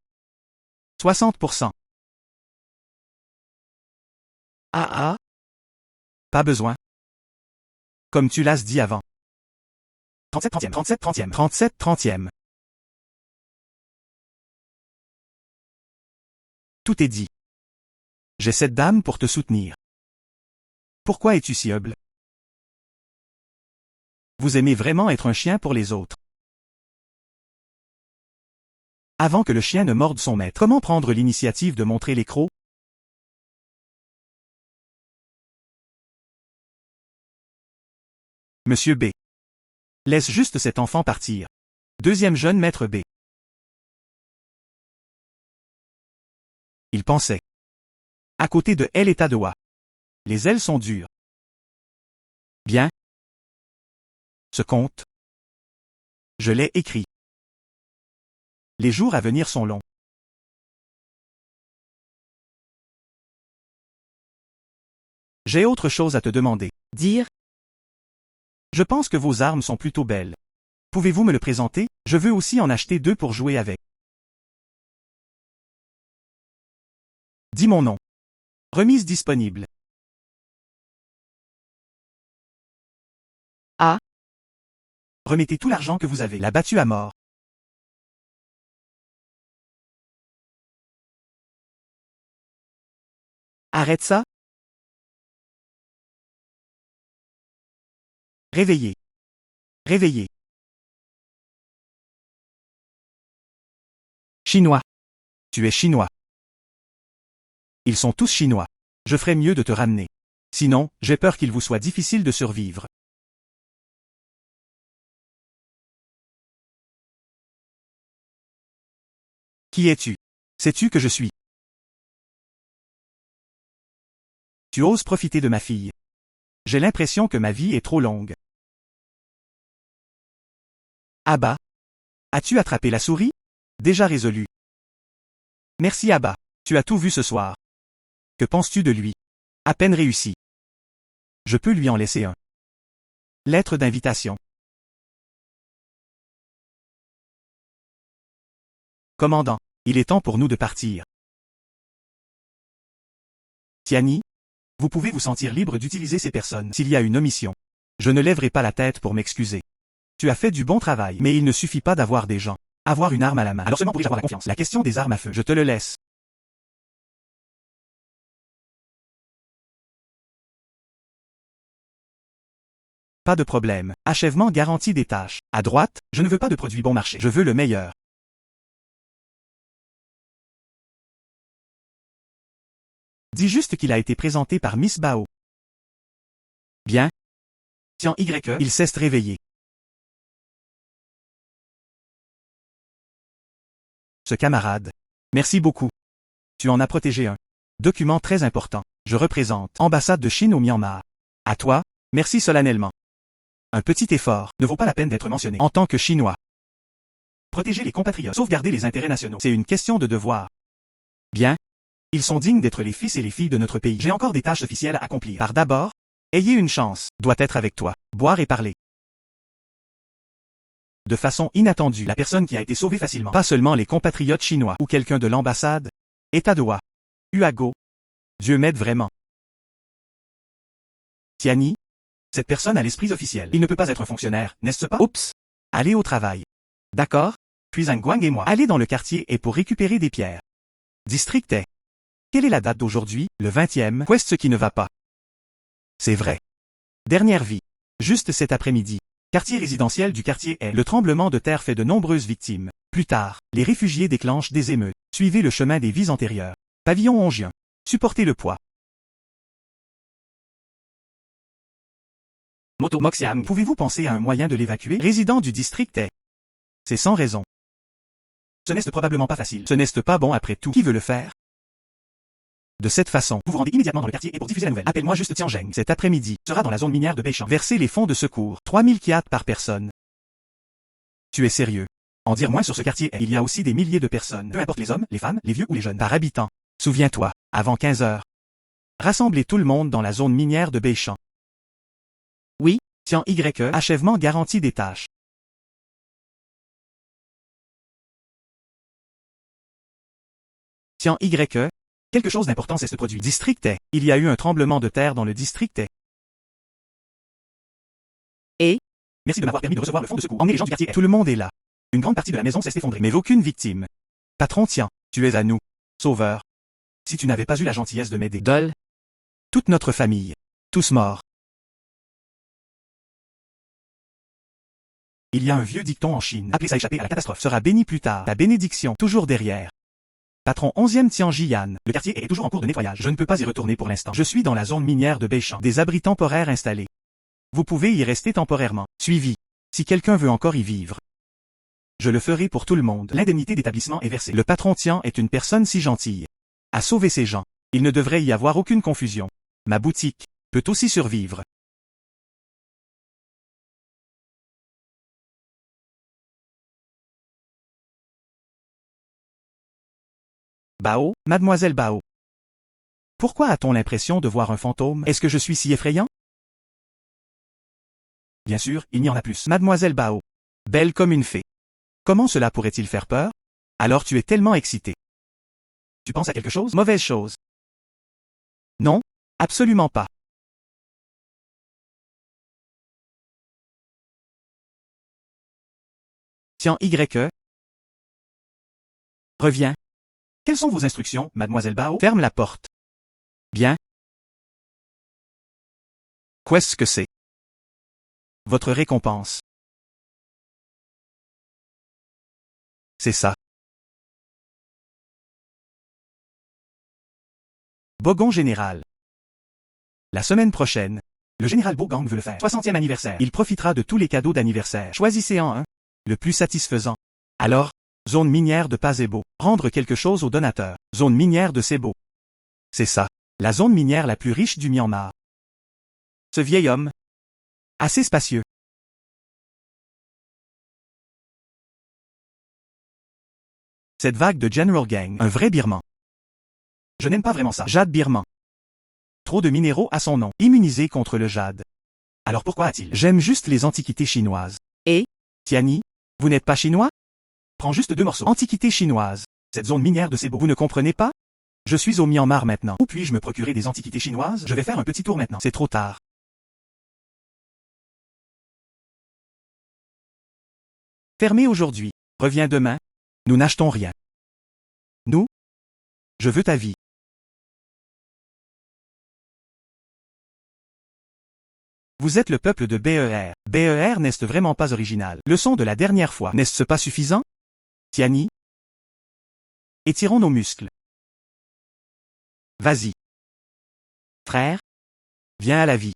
60%. Ah. Pas besoin. Comme tu l'as dit avant. 37 30e, 37 30e, 37 30e. Tout est dit. J'ai cette dame pour te soutenir. Pourquoi es-tu si humble? Vous aimez vraiment être un chien pour les autres. Avant que le chien ne morde son maître, comment prendre l'initiative de montrer les crocs? Monsieur B. Laisse juste cet enfant partir. Deuxième jeune maître B. Il pensait. À côté de l'État d'Oua. Les ailes sont dures. Bien. Ce conte. Je l'ai écrit. Les jours à venir sont longs. J'ai autre chose à te demander. Dire. Je pense que vos armes sont plutôt belles. Pouvez-vous me le présenter? Je veux aussi en acheter 2 pour jouer avec. Dis mon nom. Remise disponible. Ah. Remettez tout l'argent que vous avez. L'a battu à mort. Arrête ça. Réveillez. Réveillez. Chinois. Tu es chinois. Ils sont tous chinois. Je ferais mieux de te ramener. Sinon, j'ai peur qu'il vous soit difficile de survivre. Qui es-tu? Sais-tu que je suis? Tu oses profiter de ma fille. J'ai l'impression que ma vie est trop longue. Abba. As-tu attrapé la souris? Déjà résolu. Merci Abba. Tu as tout vu ce soir. Que penses-tu de lui? À peine réussi. Je peux lui en laisser un. Lettre d'invitation. Commandant, il est temps pour nous de partir. Tiani, vous pouvez vous sentir libre d'utiliser ces personnes s'il y a une omission. Je ne lèverai pas la tête pour m'excuser. Tu as fait du bon travail, mais il ne suffit pas d'avoir des gens. Avoir une arme à la main. Alors seulement pourrais-je avoir la confiance. La question des armes à feu, je te le laisse. Pas de problème. Achèvement garanti des tâches. À droite, je ne veux pas de produits bon marché. Je veux le meilleur. Dis juste qu'il a été présenté par Miss Bao. Bien. Tiens YE, il cesse réveiller. Ce camarade. Merci beaucoup. Tu en as protégé un. Document très important. Je représente ambassade de Chine au Myanmar. À toi, merci solennellement. Un petit effort ne vaut pas la peine d'être mentionné en tant que Chinois. Protéger les compatriotes, sauvegarder les intérêts nationaux, c'est une question de devoir. Bien. Ils sont dignes d'être les fils et les filles de notre pays. J'ai encore des tâches officielles à accomplir. Par d'abord, ayez une chance, doit être avec toi, boire et parler. De façon inattendue, la personne qui a été sauvée facilement, pas seulement les compatriotes chinois ou quelqu'un de l'ambassade, est à Doha. Uago. Dieu m'aide vraiment. Tiani, cette personne a l'esprit officiel. Il ne peut pas être un fonctionnaire, n'est-ce pas? Oups. Allez au travail. D'accord. Puis un Guang et moi, allez dans le quartier et pour récupérer des pierres. District est. Quelle est la date d'aujourd'hui? Le 20e. Qu'est-ce qui ne va pas? C'est vrai. Dernière vie. Juste cet après-midi. Quartier résidentiel du quartier est. Le tremblement de terre fait de nombreuses victimes. Plus tard, les réfugiés déclenchent des émeutes. Suivez le chemin des vies antérieures. Pavillon hongien. Supportez le poids. Moto Moxiam, pouvez-vous penser à un moyen de l'évacuer? Résident du district est. C'est sans raison. Ce n'est probablement pas facile. Ce n'est pas bon après tout. Qui veut le faire? De cette façon, vous vous rendez immédiatement dans le quartier et pour diffuser la nouvelle, appelle-moi juste Tianzheng. Cet après-midi, sera dans la zone minière de Beichan. Versez les fonds de secours. 3000 kyats par personne. Tu es sérieux? En dire moins sur ce quartier, il y a aussi des milliers de personnes. Peu importe les hommes, les femmes, les vieux ou les jeunes. Par habitant. Souviens-toi, avant 15 heures. Rassemblez tout le monde dans la zone minière de Beichan. Oui, Tian YE, achèvement garanti des tâches. Tian YE, quelque chose d'important c'est ce produit. District est. Il y a eu un tremblement de terre dans le district est. Et? Merci de m'avoir permis de recevoir le fonds de secours. Emmenez les gens du quartier est. Tout le monde est là. Une grande partie de la maison s'est effondrée, mais aucune victime. Patron Tian, tu es à nous. Sauveur. Si tu n'avais pas eu la gentillesse de m'aider. Dol. Toute notre famille. Tous morts. Il y a un vieux dicton en Chine. Appeler ça échapper à la catastrophe sera béni plus tard. La bénédiction, toujours derrière. Patron 11e Tianjian. Le quartier est toujours en cours de nettoyage. Je ne peux pas y retourner pour l'instant. Je suis dans la zone minière de Beichan. Des abris temporaires installés. Vous pouvez y rester temporairement. Suivi. Si quelqu'un veut encore y vivre. Je le ferai pour tout le monde. L'indemnité d'établissement est versée. Le patron Tian est une personne si gentille. À sauver ces gens. Il ne devrait y avoir aucune confusion. Ma boutique peut aussi survivre. Bao, mademoiselle Bao. Pourquoi a-t-on l'impression de voir un fantôme? Est-ce que je suis si effrayant? Bien sûr, il n'y en a plus. Mademoiselle Bao. Belle comme une fée. Comment cela pourrait-il faire peur? Alors tu es tellement excité. Tu penses à quelque chose? Mauvaise chose. Non, absolument pas. Tiens YE. Reviens. Quelles sont vos instructions, mademoiselle Bao? Ferme la porte. Bien. Qu'est-ce que c'est? Votre récompense. C'est ça. Bogon général. La semaine prochaine, le général Bogang veut le faire. 60e anniversaire. Il profitera de tous les cadeaux d'anniversaire. Choisissez-en un. Le plus satisfaisant. Alors, zone minière de Pasebo. Rendre quelque chose au donateur. Zone minière de Sebo. C'est ça. La zone minière la plus riche du Myanmar. Ce vieil homme. Assez spacieux. Cette vague de General Gang. Un vrai birman. Je n'aime pas vraiment ça. Jade birman. Trop de minéraux à son nom. Immunisé contre le jade. Alors pourquoi a-t-il? J'aime juste les antiquités chinoises. Et? Tiani, vous n'êtes pas chinois? Prends juste 2 morceaux. Antiquité chinoise. Cette zone minière de Sebo. Vous ne comprenez pas? Je suis au Myanmar maintenant. Où puis-je me procurer des antiquités chinoises? Je vais faire un petit tour maintenant. C'est trop tard. Fermé aujourd'hui. Reviens demain. Nous n'achetons rien. Nous? Je veux ta vie. Vous êtes le peuple de BER. BER n'est-ce vraiment pas original? Le son de la dernière fois. N'est-ce pas suffisant? Tiani? Étirons nos muscles. Vas-y. Frère? Viens à la vie.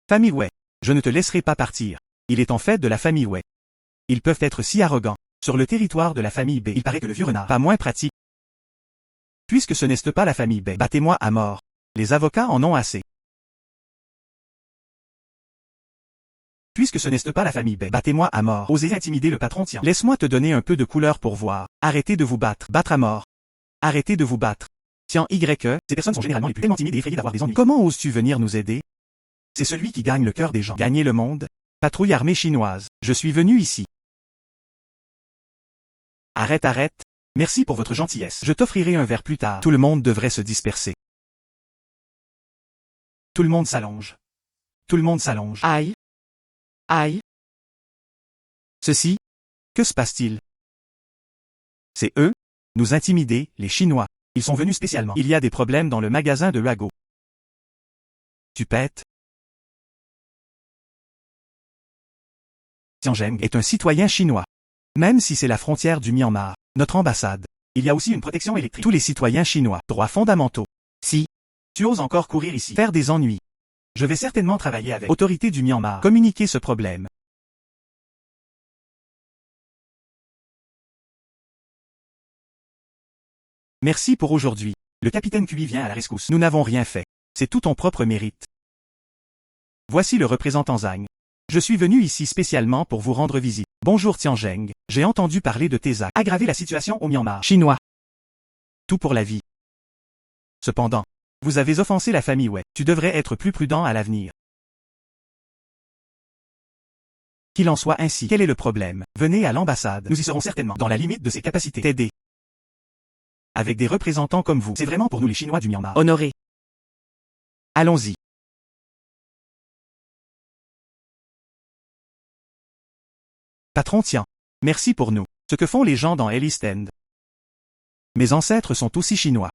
Famille Wei. Je ne te laisserai pas partir. Il est en fait de la famille Wei. Ils peuvent être si arrogants. Sur le territoire de la famille B, il paraît que le vieux renard, pas moins pratique. Puisque ce n'est pas la famille B, battez-moi à mort. Les avocats en ont assez. Puisque ce n'est pas la famille B, battez-moi à mort. Osez intimider le patron, tiens. Laisse-moi te donner un peu de couleur pour voir. Arrêtez de vous battre. Battre à mort. Arrêtez de vous battre. Tiens, ces personnes sont généralement les plus tellement timides et effrayées d'avoir des ennuis. Comment oses-tu venir nous aider? C'est celui qui gagne le cœur des gens. Gagner le monde? Patrouille armée chinoise. Je suis venu ici. Arrête, arrête. Merci pour votre gentillesse. Je t'offrirai un verre plus tard. Tout le monde devrait se disperser. Tout le monde s'allonge. Tout le monde s'allonge. Aïe. Aïe. Ceci? Que se passe-t-il? C'est eux? Nous intimider, les Chinois. Ils sont venus spécialement. Il y a des problèmes dans le magasin de Huago. Tu pètes? Tianjeng est un citoyen chinois. Même si c'est la frontière du Myanmar, notre ambassade. Il y a aussi une protection électrique. Tous les citoyens chinois, droits fondamentaux. Si tu oses encore courir ici, faire des ennuis, je vais certainement travailler avec l'autorité du Myanmar, communiquer ce problème. Merci pour aujourd'hui. Le capitaine Kui vient à la rescousse. Nous n'avons rien fait. C'est tout ton propre mérite. Voici le représentant Zhang. Je suis venu ici spécialement pour vous rendre visite. Bonjour Tianjeng, j'ai entendu parler de tes actes. Aggraver la situation au Myanmar. Chinois. Tout pour la vie. Cependant, vous avez offensé la famille Wei. Tu devrais être plus prudent à l'avenir. Qu'il en soit ainsi. Quel est le problème? Venez à l'ambassade. Nous y serons certainement, dans la limite de ses capacités, t'aider. Avec des représentants comme vous. C'est vraiment pour nous les Chinois du Myanmar. Honoré. Allons-y. Patron, tiens. Merci pour nous. Ce que font les gens dans East End. Mes ancêtres sont aussi chinois.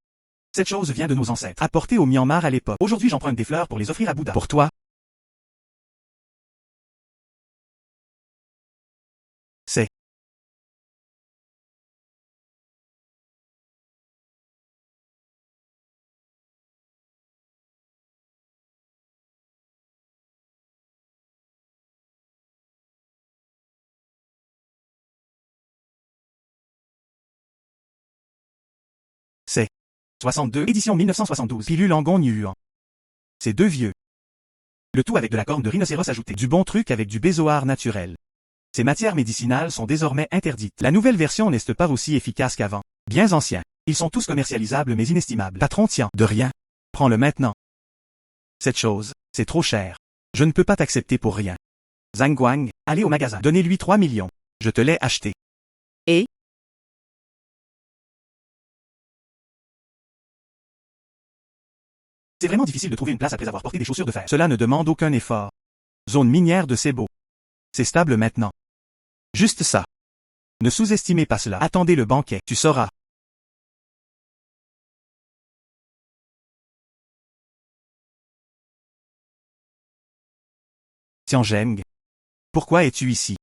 Cette chose vient de nos ancêtres. Apportée au Myanmar à l'époque. Aujourd'hui j'emprunte des fleurs pour les offrir à Bouddha. Pour toi? C'est. C'est. 62, édition 1972. Pilule Angon Yuan. C'est 2 vieux. Le tout avec de la corne de rhinocéros ajoutée. Du bon truc avec du bézoard naturel. Ces matières médicinales sont désormais interdites. La nouvelle version n'est pas aussi efficace qu'avant. Bien anciens. Ils sont tous commercialisables mais inestimables. Patron, tiens. De rien. Prends-le maintenant. Cette chose, c'est trop cher. Je ne peux pas t'accepter pour rien. Zhang Guang, allez au magasin. Donnez-lui 3 millions. Je te l'ai acheté. Et? C'est vraiment difficile de trouver une place après avoir porté des chaussures de fer. Cela ne demande aucun effort. Zone minière de Sebo. C'est stable maintenant. Juste ça. Ne sous-estimez pas cela. Attendez le banquet. Tu sauras. Tianjeng. Pourquoi es-tu ici?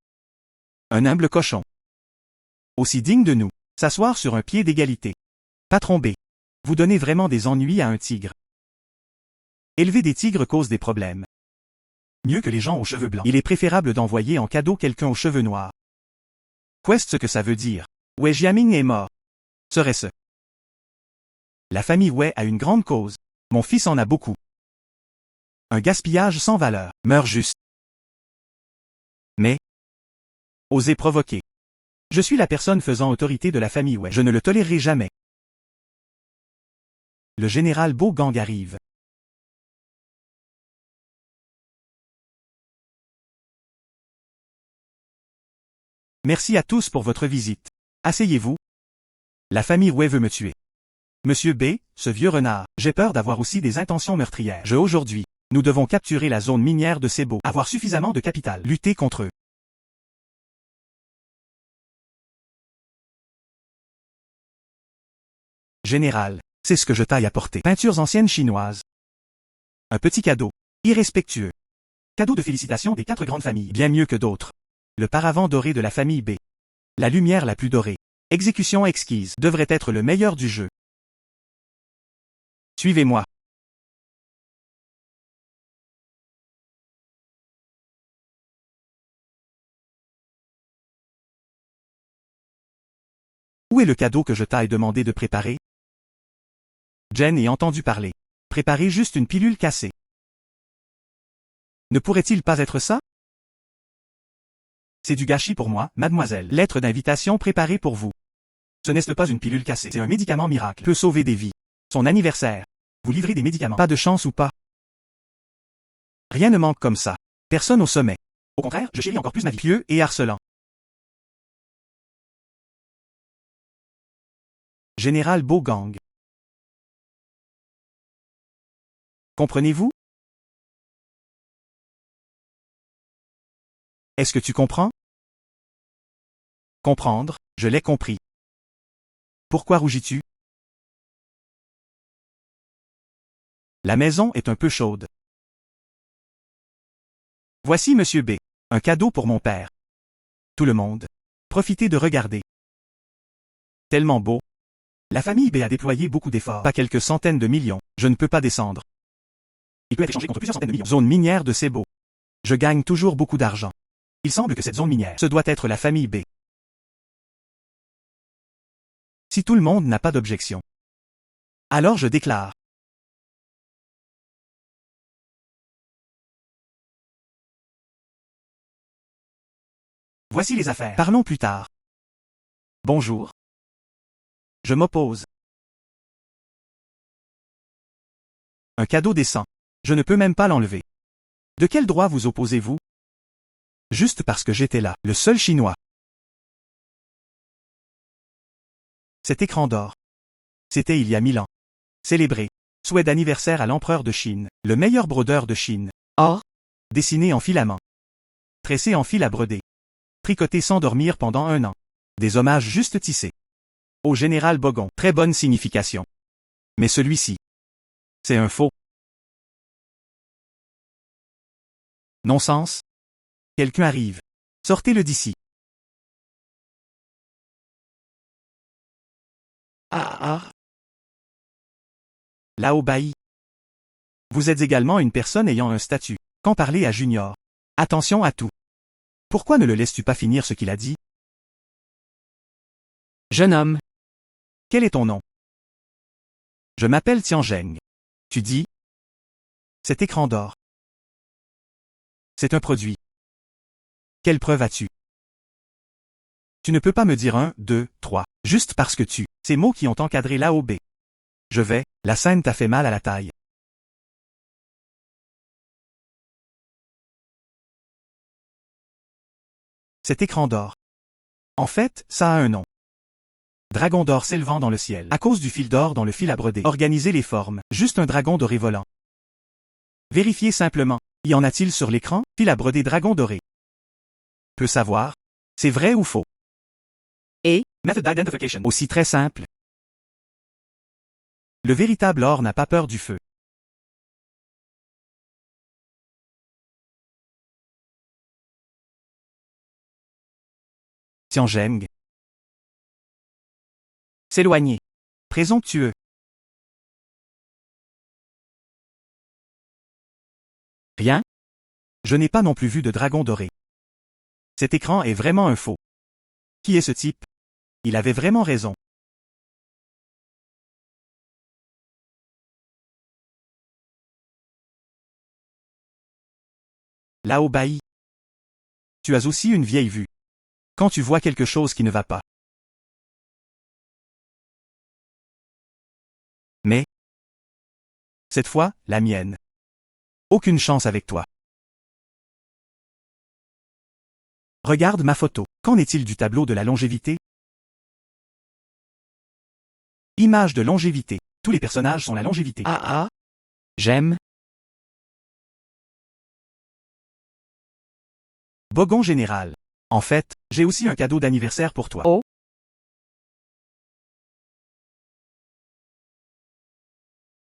Un humble cochon. Aussi digne de nous. S'asseoir sur un pied d'égalité. Patron B. Vous donnez vraiment des ennuis à un tigre. Élever des tigres cause des problèmes. Mieux que les gens aux cheveux blancs. Il est préférable d'envoyer en cadeau quelqu'un aux cheveux noirs. Qu'est-ce que ça veut dire? Wei Jiaming est mort. Serait-ce? La famille Wei a une grande cause. Mon fils en a beaucoup. Un gaspillage sans valeur. Meurs juste. Mais, osez provoquer. Je suis la personne faisant autorité de la famille Wei. Je ne le tolérerai jamais. Le général Bo Gang arrive. Merci à tous pour votre visite. Asseyez-vous. La famille Way veut me tuer. Monsieur B, ce vieux renard, j'ai peur d'avoir aussi des intentions meurtrières. Aujourd'hui, nous devons capturer la zone minière de Sebo, avoir suffisamment de capital, lutter contre eux. Général, c'est ce que je t'aille apporter. Peintures anciennes chinoises. Un petit cadeau. Irrespectueux. Cadeau de félicitations des 4 grandes familles, bien mieux que d'autres. Le paravent doré de la famille B. La lumière la plus dorée. Exécution exquise devrait être le meilleur du jeu. Suivez-moi. Où est le cadeau que je t'ai demandé de préparer? Jen ait entendu parler. Préparer juste une pilule cassée. Ne pourrait-il pas être ça? C'est du gâchis pour moi, mademoiselle. Lettre d'invitation préparée pour vous. Ce n'est pas une pilule cassée, c'est un médicament miracle. Peut sauver des vies. Son anniversaire. Vous livrez des médicaments. Pas de chance ou pas? Rien ne manque comme ça. Personne au sommet. Au contraire, je chéris encore plus ma vie. Pieux et harcelant. Général Bogang. Comprenez-vous? Est-ce que tu comprends? Comprendre, je l'ai compris. Pourquoi rougis-tu? La maison est un peu chaude. Voici Monsieur B. Un cadeau pour mon père. Tout le monde. Profitez de regarder. Tellement beau. La famille B a déployé beaucoup d'efforts. Pas quelques centaines de millions. Je ne peux pas descendre. Il peut être échangé contre plusieurs centaines de millions. Zone minière de Sebo. Je gagne toujours beaucoup d'argent. Il semble que cette zone minière, ce doit être la famille B. Si tout le monde n'a pas d'objection. Alors je déclare. Voici les affaires. Parlons plus tard. Bonjour. Je m'oppose. Un cadeau décent. Je ne peux même pas l'enlever. De quel droit vous opposez-vous? Juste parce que j'étais là, le seul Chinois. Cet écran d'or. C'était il y a 1000 ans. Célébré. Souhait d'anniversaire à l'empereur de Chine, le meilleur brodeur de Chine. Or, Dessiné en filament. Tressé en fil à broder. Tricoté sans dormir pendant 1 an. Des hommages juste tissés. Au général Bogon, très bonne signification. Mais celui-ci. C'est un faux. Non-sens. Quelqu'un arrive. Sortez-le d'ici. ah, Lao Bai. Vous êtes également une personne ayant un statut. Quand parler à Junior. Attention à tout. Pourquoi ne le laisses-tu pas finir ce qu'il a dit? jeune homme, Quel est ton nom? Je m'appelle Tianzheng. Tu dis? Cet écran d'or. C'est un produit. Quelle preuve as-tu? Tu ne peux pas me dire 1, 2, 3, juste parce que tu, ces mots qui ont encadré Lao B. Je vais, la scène t'a fait mal à la taille. Cet écran d'or. En fait, ça a un nom. Dragon d'or s'élevant dans le ciel. À cause du fil d'or dans le fil à broder. Organiser les formes. Juste un dragon doré volant. Vérifiez simplement. Y en a-t-il sur l'écran? Fil à broder dragon doré. Peut savoir. C'est vrai ou faux? Et? Method identification. Aussi très simple. Le véritable or n'a pas peur du feu. Tianzheng. S'éloigner. Présomptueux. Rien? Je n'ai pas non plus vu de dragon doré. Cet écran est vraiment un faux. Qui est ce type? Il avait vraiment raison. Lao Bai. Tu as aussi une vieille vue. Quand tu vois quelque chose qui ne va pas. Mais, cette fois, la mienne. Aucune chance avec toi. Regarde ma photo. Qu'en est-il du tableau de la longévité? Image de longévité. Tous les personnages sont la longévité. Ah ah. J'aime. Bogon général. En fait, j'ai aussi un cadeau d'anniversaire pour toi. Oh.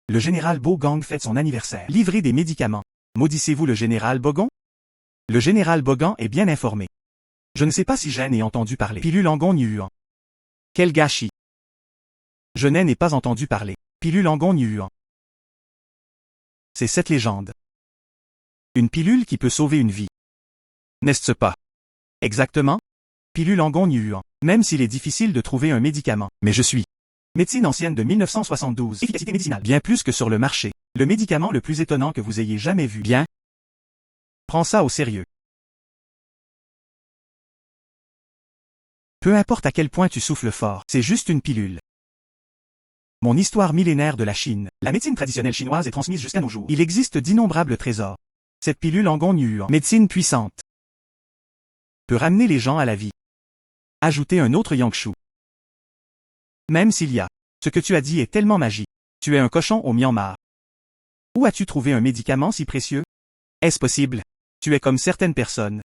Le général Bogang fête son anniversaire. Livrez des médicaments. Maudissez-vous le général Bogon? Le général Bogan est bien informé. Je ne sais pas si Jeanne ait entendu parler. Pilule Angon Nyuan. Quel gâchis. Je n'ai pas entendu parler. Pilule Angon Nyuan. C'est cette légende. Une pilule qui peut sauver une vie. N'est-ce pas? Exactement. Pilule Angon Nyuan. Même s'il est difficile de trouver un médicament. Mais je suis. Médecine ancienne de 1972. Efficacité médicinale. Bien plus que sur le marché. Le médicament le plus étonnant que vous ayez jamais vu. Bien. Prends ça au sérieux. Peu importe à quel point tu souffles fort, c'est juste une pilule. Mon histoire millénaire de la Chine. La médecine traditionnelle chinoise est transmise jusqu'à nos jours. Il existe d'innombrables trésors. Cette pilule Angon Nyuan, médecine puissante, peut ramener les gens à la vie. Ajouter un autre Yangshu. Même s'il y a. Ce que tu as dit est tellement magique. Tu es un cochon au Myanmar. Où as-tu trouvé un médicament si précieux? Est-ce possible? Tu es comme certaines personnes.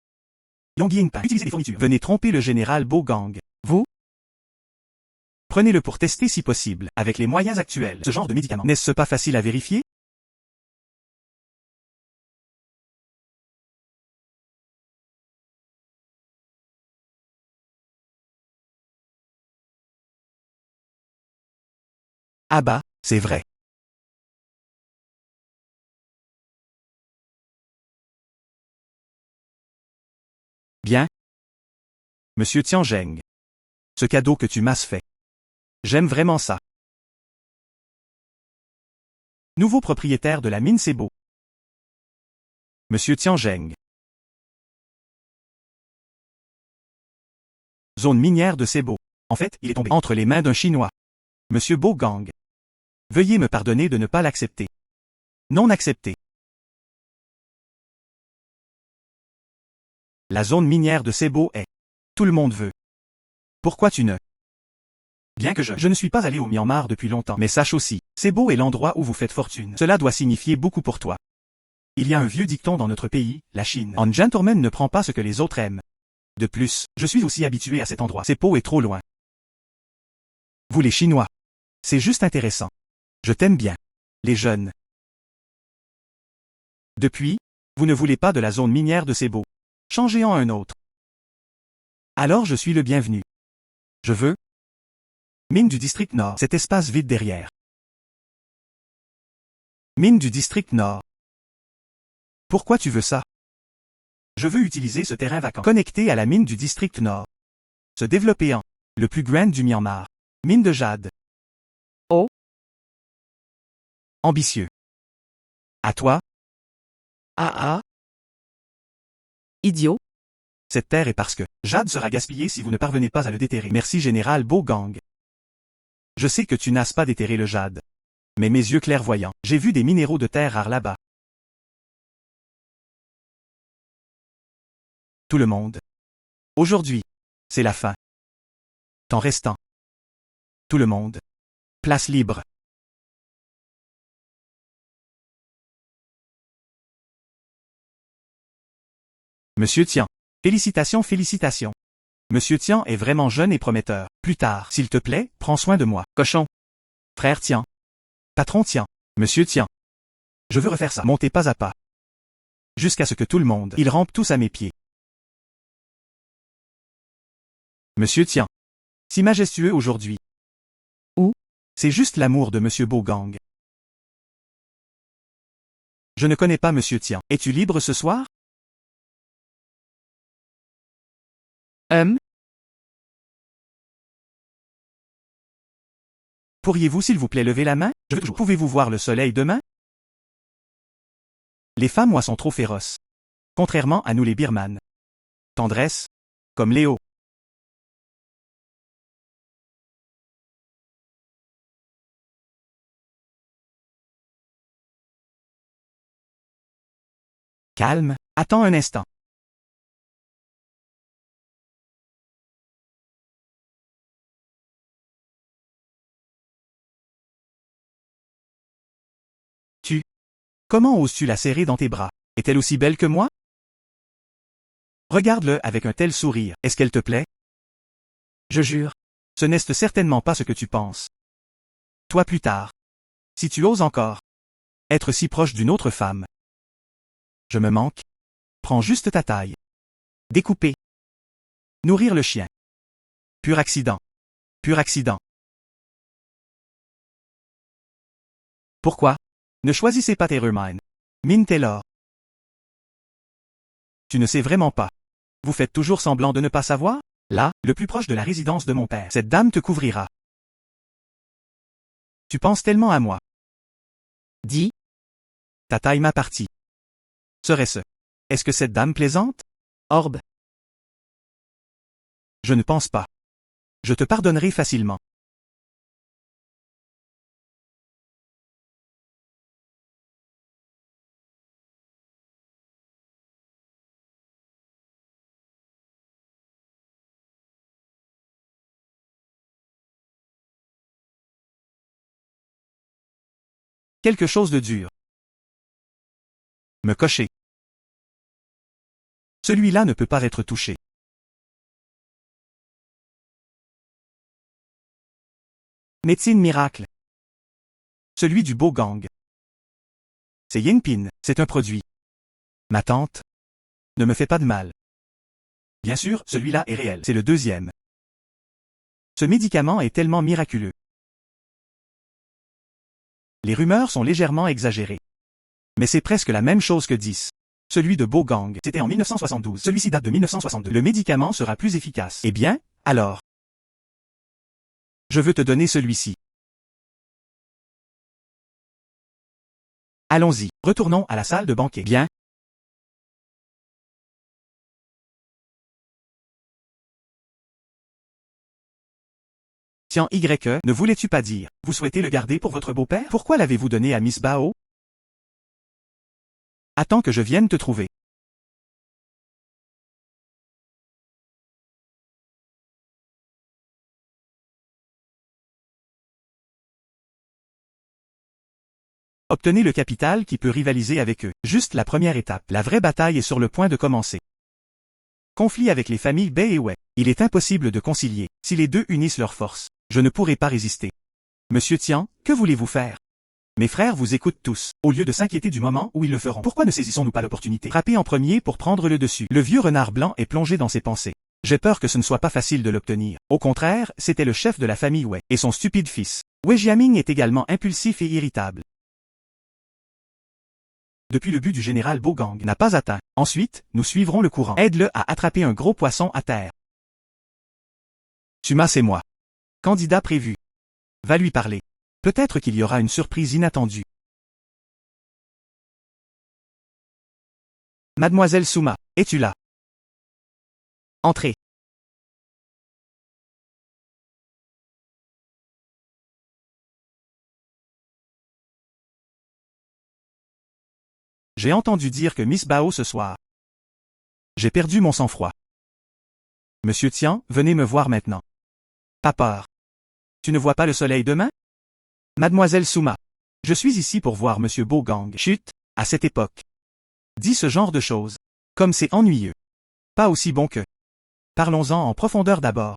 Yongying pas. Utilisez des fournitures. Venez tromper le général Bogang. Vous? Prenez-le pour tester si possible, avec les moyens actuels. Ce genre de médicament. N'est-ce pas facile à vérifier? Ah bah, c'est vrai. Bien. Monsieur Tianzheng. Ce cadeau que tu m'as fait. J'aime vraiment ça. Nouveau propriétaire de la mine Sebo. Monsieur Tianzheng. Zone minière de Sebo. En fait, il est tombé entre les mains d'un Chinois. Monsieur Bogang. Veuillez me pardonner de ne pas l'accepter. Non accepté. La zone minière de Sebo est. Tout le monde veut. Pourquoi tu ne? Bien que je ne suis pas allé au Myanmar depuis longtemps, mais sache aussi, Sebo est l'endroit où vous faites fortune. Cela doit signifier beaucoup pour toi. Il y a un vieux dicton dans notre pays, la Chine. Un gentleman ne prend pas ce que les autres aiment. De plus, je suis aussi habitué à cet endroit. Sebo est trop loin. Vous les Chinois. C'est juste intéressant. Je t'aime bien. Les jeunes. Depuis, vous ne voulez pas de la zone minière de Sebo. Changez en un autre. Alors je suis le bienvenu. Je veux. Mine du district Nord. Cet espace vide derrière. Mine du district Nord. Pourquoi tu veux ça? Je veux utiliser ce terrain vacant. Connecté à la mine du district Nord. Se développer en. Le plus grand du Myanmar. Mine de jade. Oh. Ambitieux. À toi? Ah ah. Idiot. Cette terre est parce que jade sera gaspillé si vous ne parvenez pas à le déterrer. Merci général Bogang. Je sais que tu n'as pas déterré le jade. Mais mes yeux clairvoyants, j'ai vu des minéraux de terre rares là-bas. Tout le monde. Aujourd'hui. C'est la fin. Temps restant. Tout le monde. Place libre. Monsieur Tian. Félicitations, félicitations. Monsieur Tian est vraiment jeune et prometteur. Plus tard, s'il te plaît, prends soin de moi. Cochon. Frère Tian. Patron Tian. Monsieur Tian. Je veux refaire ça. Montez pas à pas. Jusqu'à ce que tout le monde, ils rampent tous à mes pieds. Monsieur Tian. Si majestueux aujourd'hui. Où? C'est juste l'amour de Monsieur Bogang. Je ne connais pas Monsieur Tian. Es-tu libre ce soir? Pourriez-vous s'il vous plaît lever la main? Je veux toujours. Pouvez-vous voir le soleil demain? Les femmes, moi, sont trop féroces. Contrairement à nous les birmanes. Tendresse. Comme Léo. Calme. Attends un instant. Comment oses-tu la serrer dans tes bras? Est-elle aussi belle que moi? Regarde-le avec un tel sourire. Est-ce qu'elle te plaît? Je jure. Ce n'est certainement pas ce que tu penses. Toi plus tard. Si tu oses encore être si proche d'une autre femme. Je me manque. Prends juste ta taille. Découper. Nourrir le chien. Pur accident. Pur accident. Pourquoi? Ne choisissez pas Hermione. Mine Taylor. Tu ne sais vraiment pas. Vous faites toujours semblant de ne pas savoir? Là, le plus proche de la résidence de mon père. Cette dame te couvrira. Tu penses tellement à moi. Dis. Ta taille m'appartient. Serait-ce? Est-ce que cette dame plaisante? Orbe. Je ne pense pas. Je te pardonnerai facilement. Quelque chose de dur. Me cocher. Celui-là ne peut pas être touché. Médecine miracle. Celui du beau gang. C'est Yingpin, c'est un produit. Ma tante. Ne me fais pas de mal. Bien sûr, celui-là est réel, c'est le deuxième. Ce médicament est tellement miraculeux. Les rumeurs sont légèrement exagérées. Mais c'est presque la même chose que 10. Celui de Bogang, c'était en 1972. Celui-ci date de 1962. Le médicament sera plus efficace. Eh bien, alors. Je veux te donner celui-ci. Allons-y, retournons à la salle de banquet. Bien. Tiens Y, ne voulais-tu pas dire, vous souhaitez le garder pour votre beau-père? Pourquoi l'avez-vous donné à Miss Bao? Attends que je vienne te trouver. Obtenez le capital qui peut rivaliser avec eux. Juste la première étape. La vraie bataille est sur le point de commencer. Conflit avec les familles Bei et Wei. Il est impossible de concilier. Si les deux unissent leurs forces, je ne pourrai pas résister. Monsieur Tian, que voulez-vous faire? Mes frères vous écoutent tous. Au lieu de s'inquiéter du moment où ils le feront, pourquoi ne saisissons-nous pas l'opportunité? Frapper en premier pour prendre le dessus. Le vieux renard blanc est plongé dans ses pensées. J'ai peur que ce ne soit pas facile de l'obtenir. Au contraire, c'était le chef de la famille Wei, et son stupide fils. Wei Jiaming est également impulsif et irritable. Depuis le but du général Bogang n'a pas atteint. Ensuite, nous suivrons le courant. Aide-le à attraper un gros poisson à terre. Tumas et moi. Candidat prévu. Va lui parler. Peut-être qu'il y aura une surprise inattendue. Mademoiselle Souma, es-tu là? Entrez. J'ai entendu dire que Miss Bao ce soir. J'ai perdu mon sang-froid. Monsieur Tian, venez me voir maintenant. Pas peur. Tu ne vois pas le soleil demain? Mademoiselle Souma. Je suis ici pour voir Monsieur Bogang. Chut, à cette époque. Dis ce genre de choses. Comme c'est ennuyeux. Pas aussi bon que. Parlons-en en profondeur d'abord.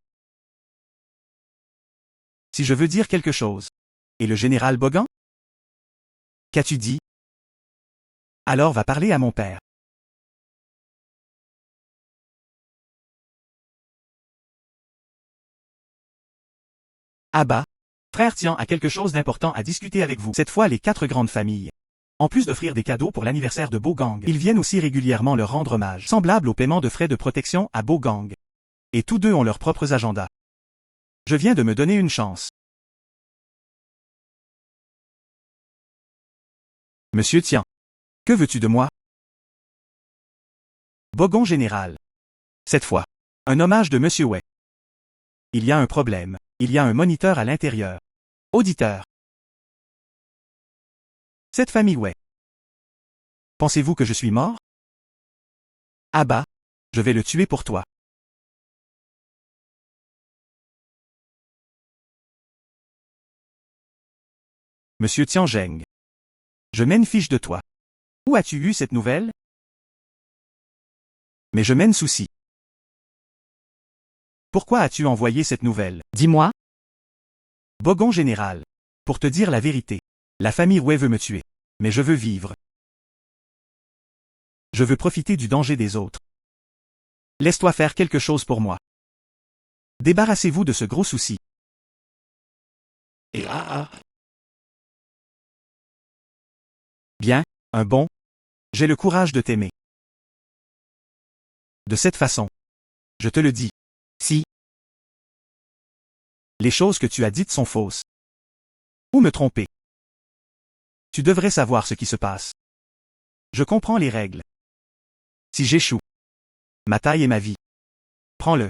Si je veux dire quelque chose. Et le général Bogang? Qu'as-tu dit? Alors va parler à mon père. Ah bah, frère Tian a quelque chose d'important à discuter avec vous. Cette fois les 4 grandes familles. En plus d'offrir des cadeaux pour l'anniversaire de Bogang, ils viennent aussi régulièrement leur rendre hommage, semblable au paiement de frais de protection à Bogang. Et tous deux ont leurs propres agendas. Je viens de me donner une chance. Monsieur Tian. Que veux-tu de moi? Bogon général. Cette fois. Un hommage de Monsieur Wei. Il y a un problème. Il y a un moniteur à l'intérieur. Auditeur. Cette famille Wei. Pensez-vous que je suis mort? Ah bah. Je vais le tuer pour toi. Monsieur Tianzheng. Je m'en fiche de toi. Où as-tu eu cette nouvelle? Mais je mène souci. Pourquoi as-tu envoyé cette nouvelle? Dis-moi. Bogon général. Pour te dire la vérité. La famille Rouet veut me tuer. Mais je veux vivre. Je veux profiter du danger des autres. Laisse-toi faire quelque chose pour moi. Débarrassez-vous de ce gros souci. Bien, un bon. J'ai le courage de t'aimer. De cette façon. Je te le dis. Si. Les choses que tu as dites sont fausses. Ou me tromper. Tu devrais savoir ce qui se passe. Je comprends les règles. Si j'échoue. Ma taille et ma vie. Prends-le.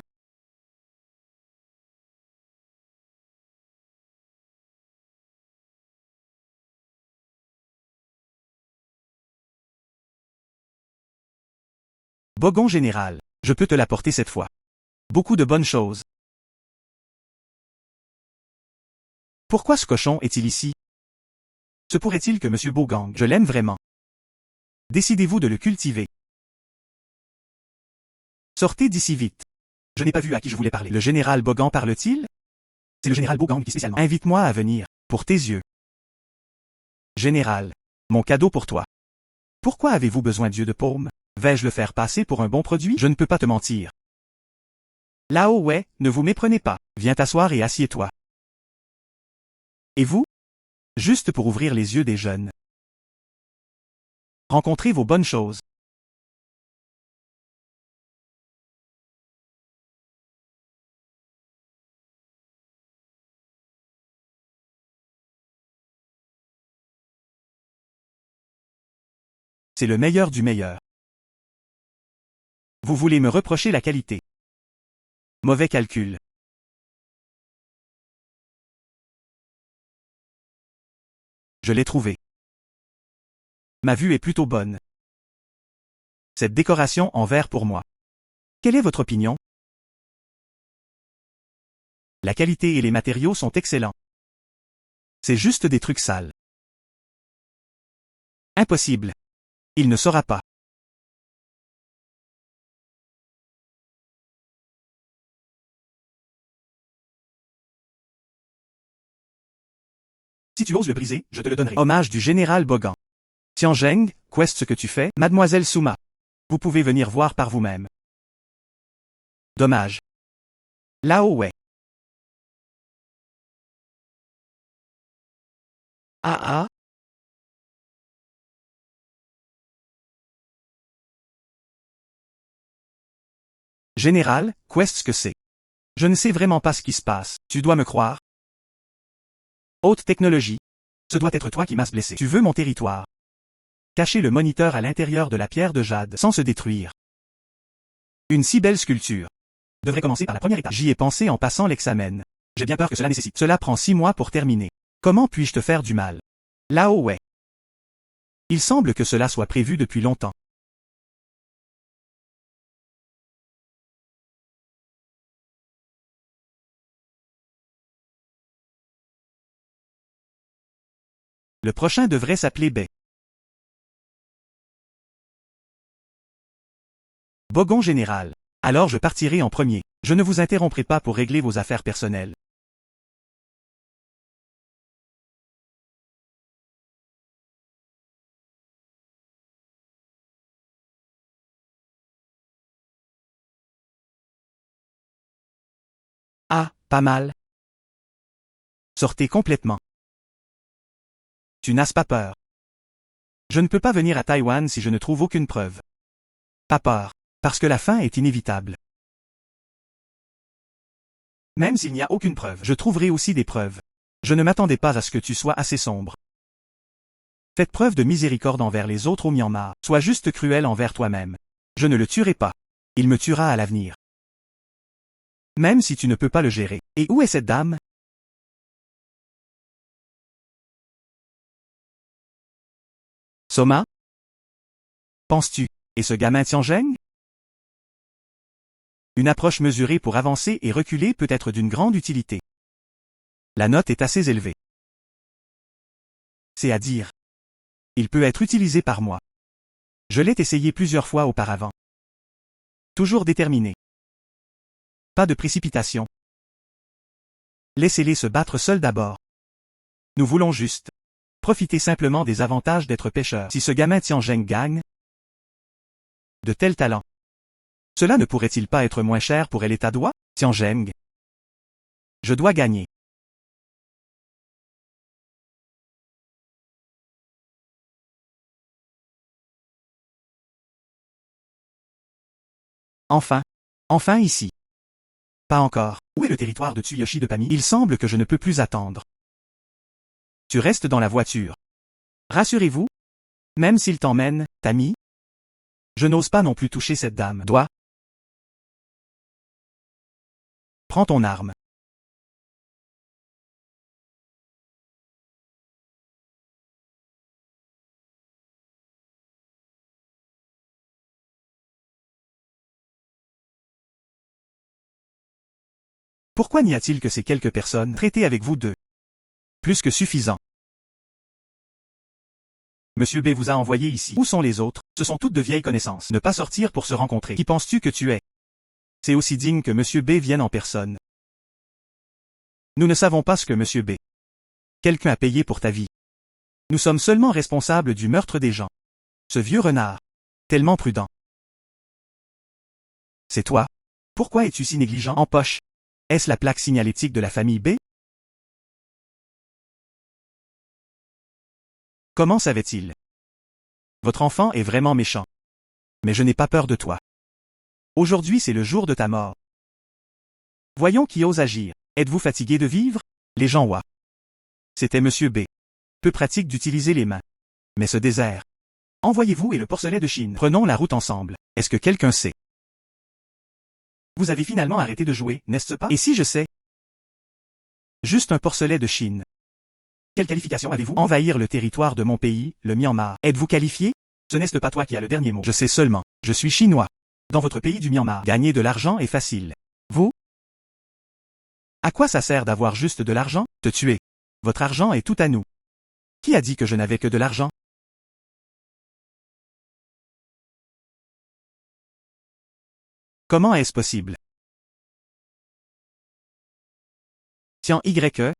Bogon général. Je peux te l'apporter cette fois. Beaucoup de bonnes choses. Pourquoi ce cochon est-il ici? Se pourrait-il que Monsieur Bogang, je l'aime vraiment. Décidez-vous de le cultiver. Sortez d'ici vite. Je n'ai pas vu à qui je voulais parler. Le général Bogang parle-t-il? C'est le général Bogang qui spécialement. Invite-moi à venir, pour tes yeux. Général, mon cadeau pour toi. Pourquoi avez-vous besoin d'yeux de paume? Vais-je le faire passer pour un bon produit? Je ne peux pas te mentir. Là-haut, ouais, ne vous méprenez pas. Viens t'asseoir et assieds-toi. Et vous? Juste pour ouvrir les yeux des jeunes. Rencontrez vos bonnes choses. C'est le meilleur du meilleur. Vous voulez me reprocher la qualité. Mauvais calcul. Je l'ai trouvé. Ma vue est plutôt bonne. Cette décoration en verre pour moi. Quelle est votre opinion? La qualité et les matériaux sont excellents. C'est juste des trucs sales. Impossible. Il ne saura pas. Si tu oses le briser, je te le donnerai. Hommage du général Bogang. Tianzheng, qu'est-ce que tu fais? Mademoiselle Souma. Vous pouvez venir voir par vous-même. Dommage. Là-haut, ouais. Ah. Général, qu'est-ce que c'est? Je ne sais vraiment pas ce qui se passe. Tu dois me croire. Haute technologie. Ce doit être toi qui m'as blessé. Tu veux mon territoire. Cacher le moniteur à l'intérieur de la pierre de jade sans se détruire. Une si belle sculpture. Devrait commencer par la première étape. J'y ai pensé en passant l'examen. J'ai bien peur que cela nécessite. Cela prend 6 mois pour terminer. Comment puis-je te faire du mal? Là-haut, ouais. Il semble que cela soit prévu depuis longtemps. Le prochain devrait s'appeler Bay. Bogon général. Alors je partirai en premier. Je ne vous interromprai pas pour régler vos affaires personnelles. Ah, pas mal. Sortez complètement. Tu n'as pas peur. Je ne peux pas venir à Taïwan si je ne trouve aucune preuve. Pas peur. Parce que la fin est inévitable. Même s'il n'y a aucune preuve, je trouverai aussi des preuves. Je ne m'attendais pas à ce que tu sois assez sombre. Faites preuve de miséricorde envers les autres au Myanmar. Sois juste cruel envers toi-même. Je ne le tuerai pas. Il me tuera à l'avenir. Même si tu ne peux pas le gérer. Et où est cette dame? Soma? Penses-tu? Et ce gamin Tianzheng? Une approche mesurée pour avancer et reculer peut être d'une grande utilité. La note est assez élevée. C'est à dire. Il peut être utilisé par moi. Je l'ai essayé plusieurs fois auparavant. Toujours déterminé. Pas de précipitation. Laissez-les se battre seuls d'abord. Nous voulons juste profiter simplement des avantages d'être pêcheurs. Si ce gamin Tianzheng gagne de tels talents, cela ne pourrait-il pas être moins cher pour elle et ta doigt, Tianzheng? Je dois gagner. Enfin. Enfin ici. Pas encore. Où est le territoire de Tsuyoshi de Pami? Il semble que je ne peux plus attendre. Tu restes dans la voiture. Rassurez-vous. Même s'il t'emmène, Tami. Je n'ose pas non plus toucher cette dame. Dois. Prends ton arme. Pourquoi n'y a-t-il que ces quelques personnes traitées avec vous deux? Plus que suffisant. Monsieur B vous a envoyé ici. Où sont les autres? Ce sont toutes de vieilles connaissances. Ne pas sortir pour se rencontrer. Qui penses-tu que tu es? C'est aussi digne que Monsieur B vienne en personne. Nous ne savons pas ce que Monsieur B. Quelqu'un a payé pour ta vie. Nous sommes seulement responsables du meurtre des gens. Ce vieux renard. Tellement prudent. C'est toi? Pourquoi es-tu si négligent? En poche. Est-ce la plaque signalétique de la famille B? Comment savait-il? Votre enfant est vraiment méchant. Mais je n'ai pas peur de toi. Aujourd'hui c'est le jour de ta mort. Voyons qui ose agir. Êtes-vous fatigué de vivre? Les gens ouah. C'était Monsieur B. Peu pratique d'utiliser les mains. Mais ce désert. Envoyez-vous et le porcelet de Chine. Prenons la route ensemble. Est-ce que quelqu'un sait? Vous avez finalement arrêté de jouer, n'est-ce pas? Et si je sais? Juste un porcelet de Chine. Quelle qualification avez-vous? Envahir le territoire de mon pays, le Myanmar. Êtes-vous qualifié? Ce n'est pas toi qui as le dernier mot. Je sais seulement. Je suis chinois. Dans votre pays du Myanmar. Gagner de l'argent est facile. Vous? À quoi ça sert d'avoir juste de l'argent? Te tuer. Votre argent est tout à nous. Qui a dit que je n'avais que de l'argent? Comment est-ce possible? Tiens Y.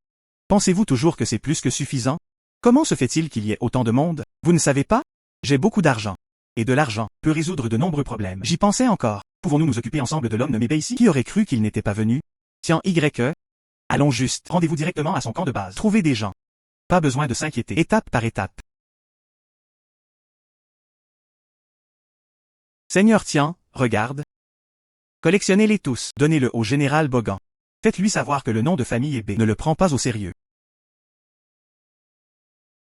Pensez-vous toujours que c'est plus que suffisant? Comment se fait-il qu'il y ait autant de monde? Vous ne savez pas? J'ai beaucoup d'argent. Et de l'argent peut résoudre de nombreux problèmes. J'y pensais encore. Pouvons-nous nous occuper ensemble de l'homme nommé B ici? Qui aurait cru qu'il n'était pas venu? Tiens Y. Allons juste. Rendez-vous directement à son camp de base. Trouvez des gens. Pas besoin de s'inquiéter. Étape par étape. Seigneur Tian, regarde. Collectionnez-les tous. Donnez-le au général Bogan. Faites-lui savoir que le nom de famille est B. Ne le prend pas au sérieux.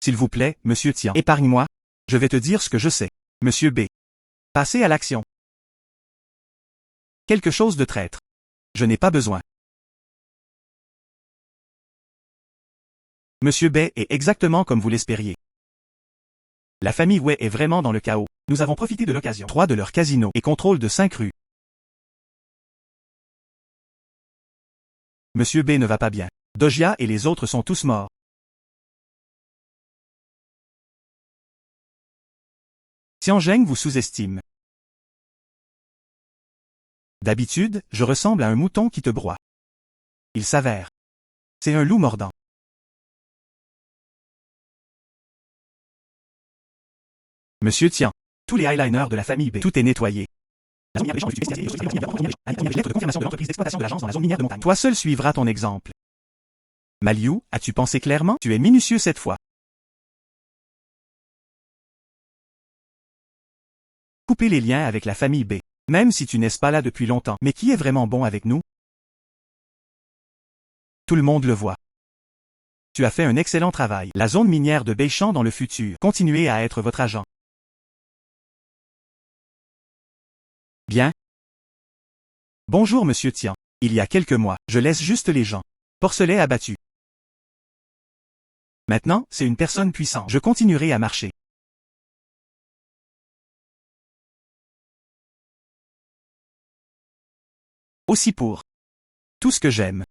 S'il vous plaît, Monsieur Tian, épargne-moi. Je vais te dire ce que je sais. Monsieur B. Passez à l'action. Quelque chose de traître. Je n'ai pas besoin. Monsieur B est exactement comme vous l'espériez. La famille Wei est vraiment dans le chaos. Nous avons profité de l'occasion. 3 de leur casino et contrôle de 5 rues. Monsieur B ne va pas bien. Dojia et les autres sont tous morts. Tianzheng vous sous-estime. D'habitude, je ressemble à un mouton qui te broie. Il s'avère. C'est un loup mordant. Monsieur Tian. Tous les eyeliners de la famille B. Tout est nettoyé. La zone minière des champs lettre de confirmation de l'entreprise d'exploitation de l'agence dans la zone minière de montagne. Toi seul suivras ton exemple. Maliu, as-tu pensé clairement? Tu es minutieux cette fois. Couper les liens avec la famille B. Même si tu n'es pas là depuis longtemps. Mais qui est vraiment bon avec nous? Tout le monde le voit. Tu as fait un excellent travail. La zone minière de Beichamp dans le futur. Continuez à être votre agent. Bien. Bonjour Monsieur Tian. Il y a quelques mois, je laisse juste les gens. Porcelet abattu. Maintenant, c'est une personne puissante. Je continuerai à marcher. Aussi pour tout ce que j'aime.